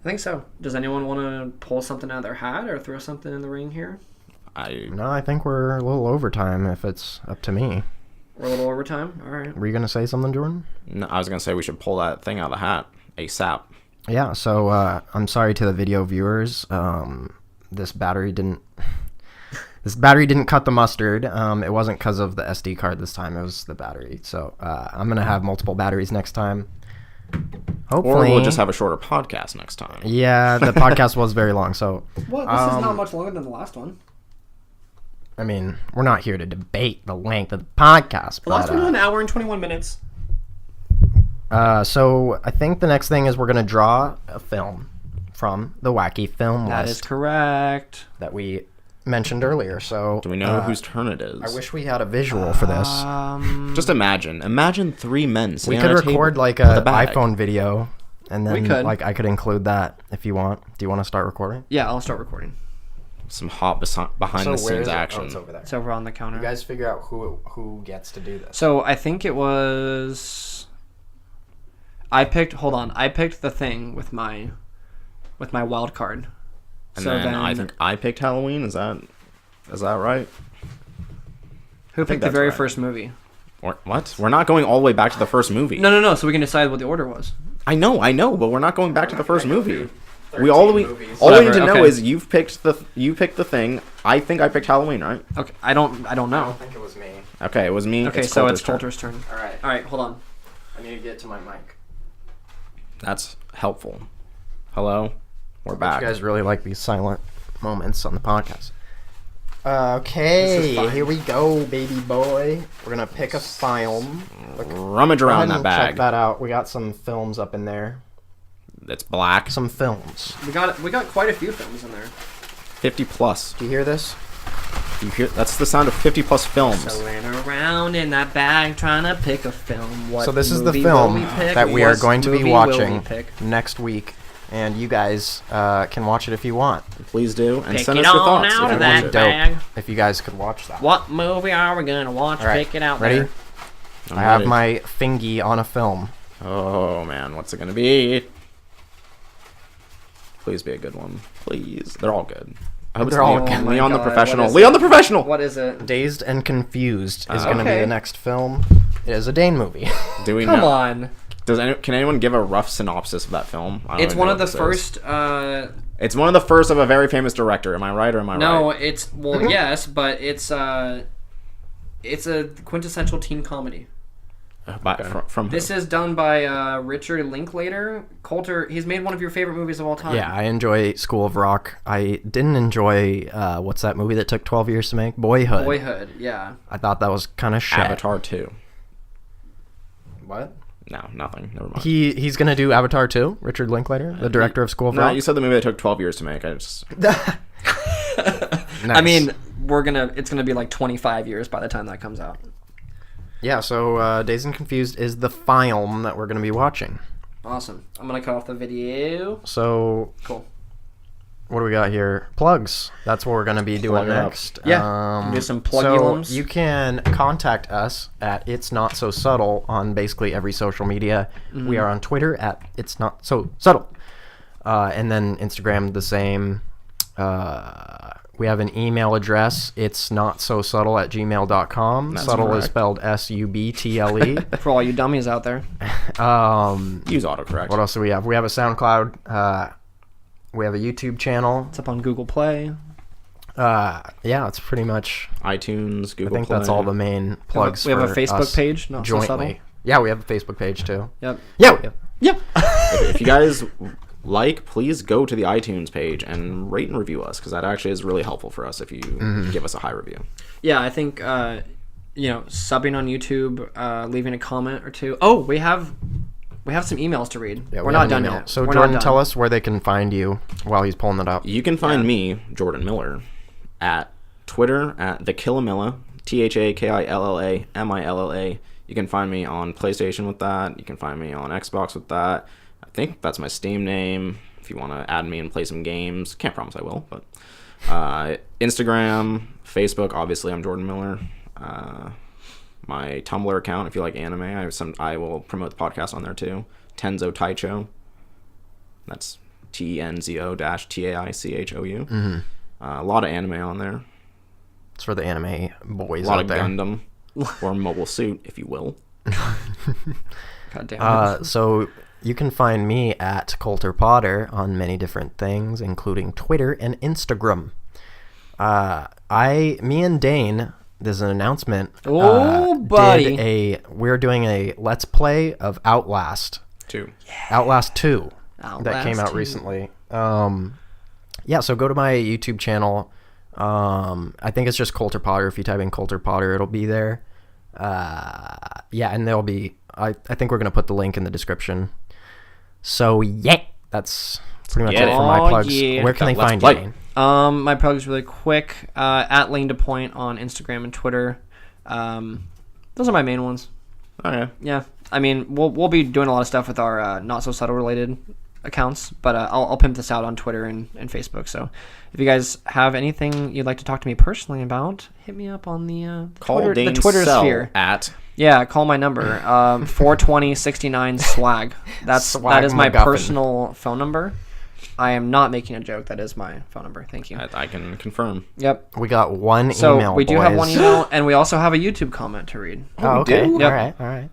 I think so. Does anyone want to pull something out of their hat or throw something in the ring here? No, I think we're a little overtime if it's up to me. We're a little overtime. All right. Were you going to say something, Jordan? No, I was gonna say we should pull that thing out of the hat ASAP. Yeah, so I'm sorry to the video viewers. This battery didn't cut the mustard. It wasn't because of the SD card this time. It was the battery. So I'm gonna have multiple batteries next time. Hopefully, Or we'll just have a shorter podcast next time. Yeah, the podcast was very long. So What? This is not much longer than the last one. I mean, we're not here to debate the length of the podcast. The last but, one was an hour and 21 minutes. So I think the next thing is we're gonna draw a film from the wacky film That list is correct. that we mentioned earlier. So Do we know whose turn it is? I wish we had a visual for this. Just imagine 3 men We sitting could on a record table like with a a bag. iPhone video, and then We could. like I could include that if you want. Do you want to start recording? Yeah, I'll start recording. Some hot behind the scenes action. it's over there. It's over on the counter. You guys figure out who gets to do this. So I think it was. I picked the Thing with my wild card. And So then I think I picked Halloween. Is that right? who picked the that's very right. first movie? Or what? We're not going all the way back to the first movie. No. So we can decide what the order was. I know, but we're not going back to the first movie. We 13 all we movies. all we need Whatever, to know okay. is you picked the Thing. I think I picked Halloween, right? Okay, I don't I know. don't think it was me. Okay, it was me. Okay, so it's Coulter's Coulter's turn. All right. All right, hold on. I need to get to my mic. That's helpful. Hello, we're back. You guys really like these silent moments on the podcast. This Okay, is fine. here we go, baby boy. We're gonna pick a film. Rummage Go around ahead that and bag. check that out. We got some films up in there. It's black. Some films. We got quite a few films in there. 50 plus. Do you hear this? You hear? That's the sound of 50 plus films. So ran around in that bag trying to pick a film. What So this is the movie film will we pick? that we are What going to be movie will we watching pick? next week, and you guys can watch it if you want. Please do and Pick send it us your on thoughts. out if of you that watch it. bag. If you guys could watch that. What movie are we gonna watch? All right, Pick it out ready? there. I'm I have ready. my fingy on a film. Oh man, what's it gonna be? Please be a good one. Please. They're all good. I hope They're it's all Leon, good. Oh my Leon the God, Professional. what is Leon it? the Professional. What is it? Dazed and Confused is going to be Okay. the next film. It is a Dane movie. Do we Come know? on. Can anyone give a rough synopsis of that film? I don't It's even one know of the what this is. first. It's one of the first of a very famous director. Am I right or am I No, right? it's yes, but it's a quintessential teen comedy. From This is done by Richard Linklater. Coulter, he's made one of your favorite movies of all time. Yeah, I enjoy School of Rock. I didn't enjoy, what's that movie that took 12 years to make? Boyhood. Boyhood, yeah. I thought that was kind of shit. Avatar 2. What? No, nothing. Never mind. He's going to do Avatar 2? Richard Linklater, the director of School of No, Rock? you said the movie that took 12 years to make. I just I mean, it's gonna be like 25 years by the time that comes out. Yeah, so Dazed and Confused is the film that we're going to be watching. Awesome. I'm gonna cut off the video. So, Cool. what do we got here? Plugs. That's what we're going to be doing Plug it up. next. Yeah, do some So plugulums. you can contact us at It's Not So Subtle on basically every social media. Mm-hmm. We are on Twitter at It's Not So Subtle. And then Instagram the same. We have an email address. It's not so subtle at gmail.com. That's Subtle is correct. spelled SUBTLE. For all you dummies out there. use autocorrect. What else do we have? We have a SoundCloud. We have a YouTube channel. It's up on Google Play. Yeah, it's pretty much. iTunes, Google I think that's Play. all the main plugs. We have a for Facebook us page, Not So jointly. Subtle. Yeah, we have a Facebook page too. Yep. Yeah. Yep. If you guys please go to the iTunes page and rate and review us because that actually is really helpful for us if you give us a high review. Yeah, I think subbing on YouTube, leaving a comment or two. Oh, we have some emails to read. Yeah, We're we not have an done email. yet. So We're Jordan, not tell done. us where they can find you while he's pulling it up. You can find me, Jordan Miller, at Twitter at the Killamilla, THAKILLAMILLA. You can find me on PlayStation with that. You can find me on Xbox with that. I think that's my Steam name. If you want to add me and play some games, can't promise I will, but Instagram, Facebook. Obviously, I'm Jordan Miller. My Tumblr account, if you like anime, I will promote the podcast on there too. Tenzo Taicho. That's TENZO-TAICHOU. A lot of anime on there. It's for the anime boys A lot out of there. Gundam, or Mobile Suit, if you will. God damn it. So you can find me at Coulter Potter on many different things, including Twitter and Instagram. Me and Dane, there's an announcement. Oh, buddy. We're doing a Let's Play of Outlast. 2. Outlast 2 that Outlast came out 2. recently. Yeah, so go to my YouTube channel. I think it's just Coulter Potter. If you type in Coulter Potter, it'll be there. Yeah, and there'll be. I think we're gonna put the link in the description. So yeah, that's pretty much Get it it. for my Oh, plugs. yeah. Where can they Let's find play. you? Dane? My plugs really quick. At Lane to Point on Instagram and Twitter. Those are my main ones. Okay. Yeah. I mean, we'll be doing a lot of stuff with our not so subtle related accounts, but I'll pimp this out on Twitter and Facebook. So if you guys have anything you'd like to talk to me personally about, hit me up on the Twitter sphere. Yeah, call my number 420-69 swag. That is my personal phone number. I am not making a joke. That is my phone number. Thank you. I can confirm. Yep. We got one so email. We do boys. have one email, and we also have a YouTube comment to read. Oh, okay. Yep. All right.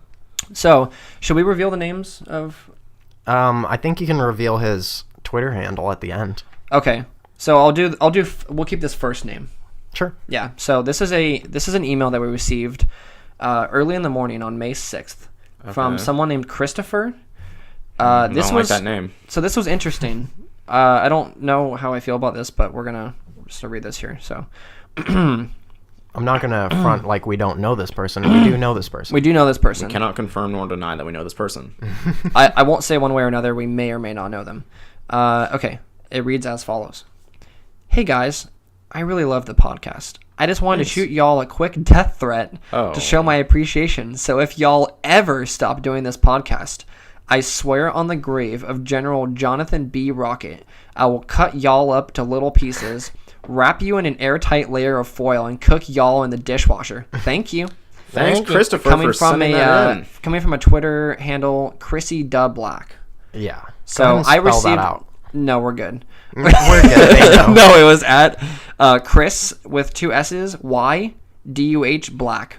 So, should we reveal the names of? I think you can reveal his Twitter handle at the end. Okay. So we'll keep this first name. Sure. Yeah. So this is an email that we received early in the morning on May 6th from someone named Christopher. Don't like that name. So this was interesting. I don't know how I feel about this, but we're gonna just read this here. So I'm not gonna front like we don't know this person. We do know this person. we do know this person. We cannot confirm nor deny that we know this person. I won't say one way or another. We may or may not know them. Okay. It reads as follows. Hey guys, I really love the podcast. I just wanted to shoot y'all a quick death threat to show my appreciation. So if y'all ever stop doing this podcast, I swear on the grave of General Jonathan B. Rocket, I will cut y'all up to little pieces, wrap you in an airtight layer of foil, and cook y'all in the dishwasher. Thank you. Thanks, Christopher, for sending that in. Coming from a Twitter handle, Chrissy Dub Black. Yeah. So I received. That out. No, we're good. We're good. No, it was at Chris with 2 S's, YDUH Black.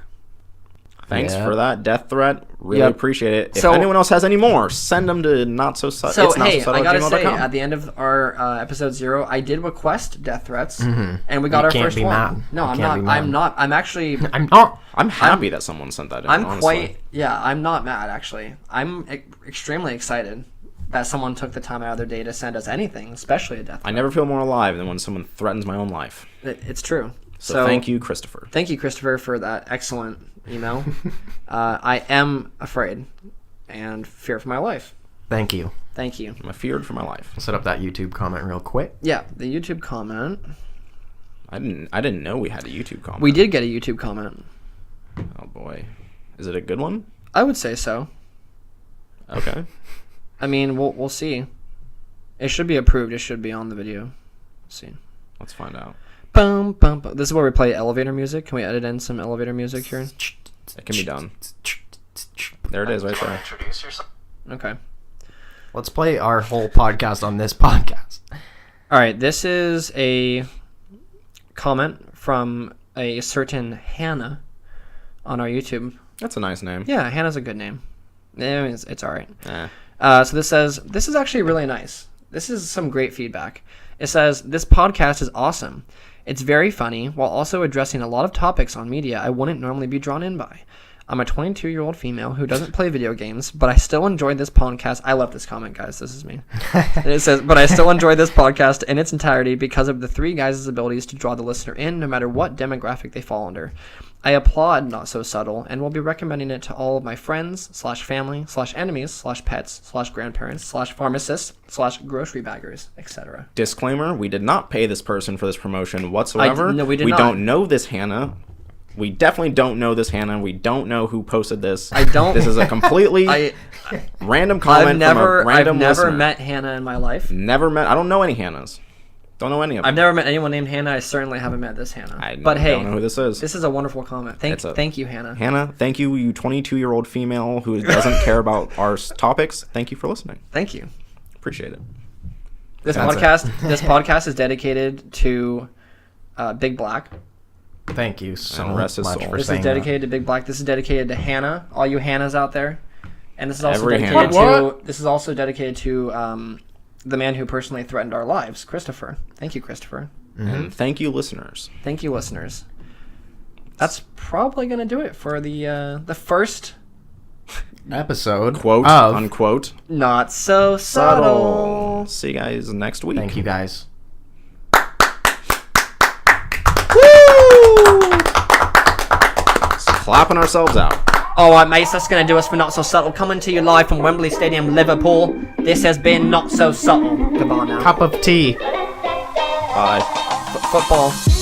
Thanks for that death threat. Really appreciate it. If So- anyone else has any more, send them to not so subtle. So hey, I gotta say, at the end of our episode 0, I did request death threats, and we got our can't first be one. mad. No, You I'm can't not. be mad. I'm not. I'm actually. I'm happy that someone sent that in. I'm honestly. quite. Yeah, I'm not mad actually. I'm extremely excited that someone took the time out of their day to send us anything, especially a death threat. I never feel more alive than when someone threatens my own life. It's true. So thank you, Christopher. Thank you, Christopher, for that excellent email. I am afraid and fear for my life. Thank you. Thank you. I'm feared for my life. I'll set up that YouTube comment real quick. Yeah, the YouTube comment. I didn't know we had a YouTube comment. We did get a YouTube comment. Oh boy, is it a good one? I would say so. Okay. I mean, we'll see. It should be approved. It should be on the video. Let's see. Let's find out. Bum, bum, bum. This is where we play elevator music. Can we edit in some elevator music here? It can be done. There it is, right there. Okay. Let's play our whole podcast on this podcast. All right. This is a comment from a certain Hannah on our YouTube. That's a nice name. Yeah, Hannah's a good name. It's all right. Eh. So this says, this is actually really nice. This is some great feedback. It says, this podcast is awesome. It's very funny while also addressing a lot of topics on media I wouldn't normally be drawn in by. I'm a 22-year-old female who doesn't play video games, but I still enjoyed this podcast. I love this comment, guys. This is me. And it says, but I still enjoy this podcast in its entirety because of the 3 guys' abilities to draw the listener in no matter what demographic they fall under. I applaud Not So Subtle and will be recommending it to all of my friends / family / enemies / pets / grandparents / pharmacists / grocery baggers, etc. Disclaimer: we did not pay this person for this promotion whatsoever. No, we did not. Don't know this Hannah. We definitely don't know this Hannah. We don't know who posted this. I don't. This is a completely random comment I've never from a random listener. met Hannah in my life. Never met. I don't know any Hannahs. Don't know any of them. I've never met anyone named Hannah. I certainly haven't met this Hannah. I but hey, don't know who this is. This is a wonderful comment. Thank you, Hannah. Hannah, thank you, you 22-year-old female who doesn't care about our topics. Thank you for listening. Thank you. Appreciate it. This podcast is dedicated to Big Black. Thank you so And rest his much soul. for This saying is dedicated to Big Black. This is dedicated to Hannah, all you Hannahs out there, and this is also Every dedicated Hannah. to. This is also dedicated to the man who personally threatened our lives, Christopher. Thank you, Christopher. And thank you, listeners. Thank you, listeners. That's probably gonna do it for the first episode. Quote, of unquote. Not So Subtle. See you guys next week. Thank you guys. Just clapping ourselves out. Alright, mates, that's going to do us for Not So Subtle. Coming to you live from Wembley Stadium, Liverpool. This has been Not So Subtle. Goodbye now. Cup of tea. Bye. Football.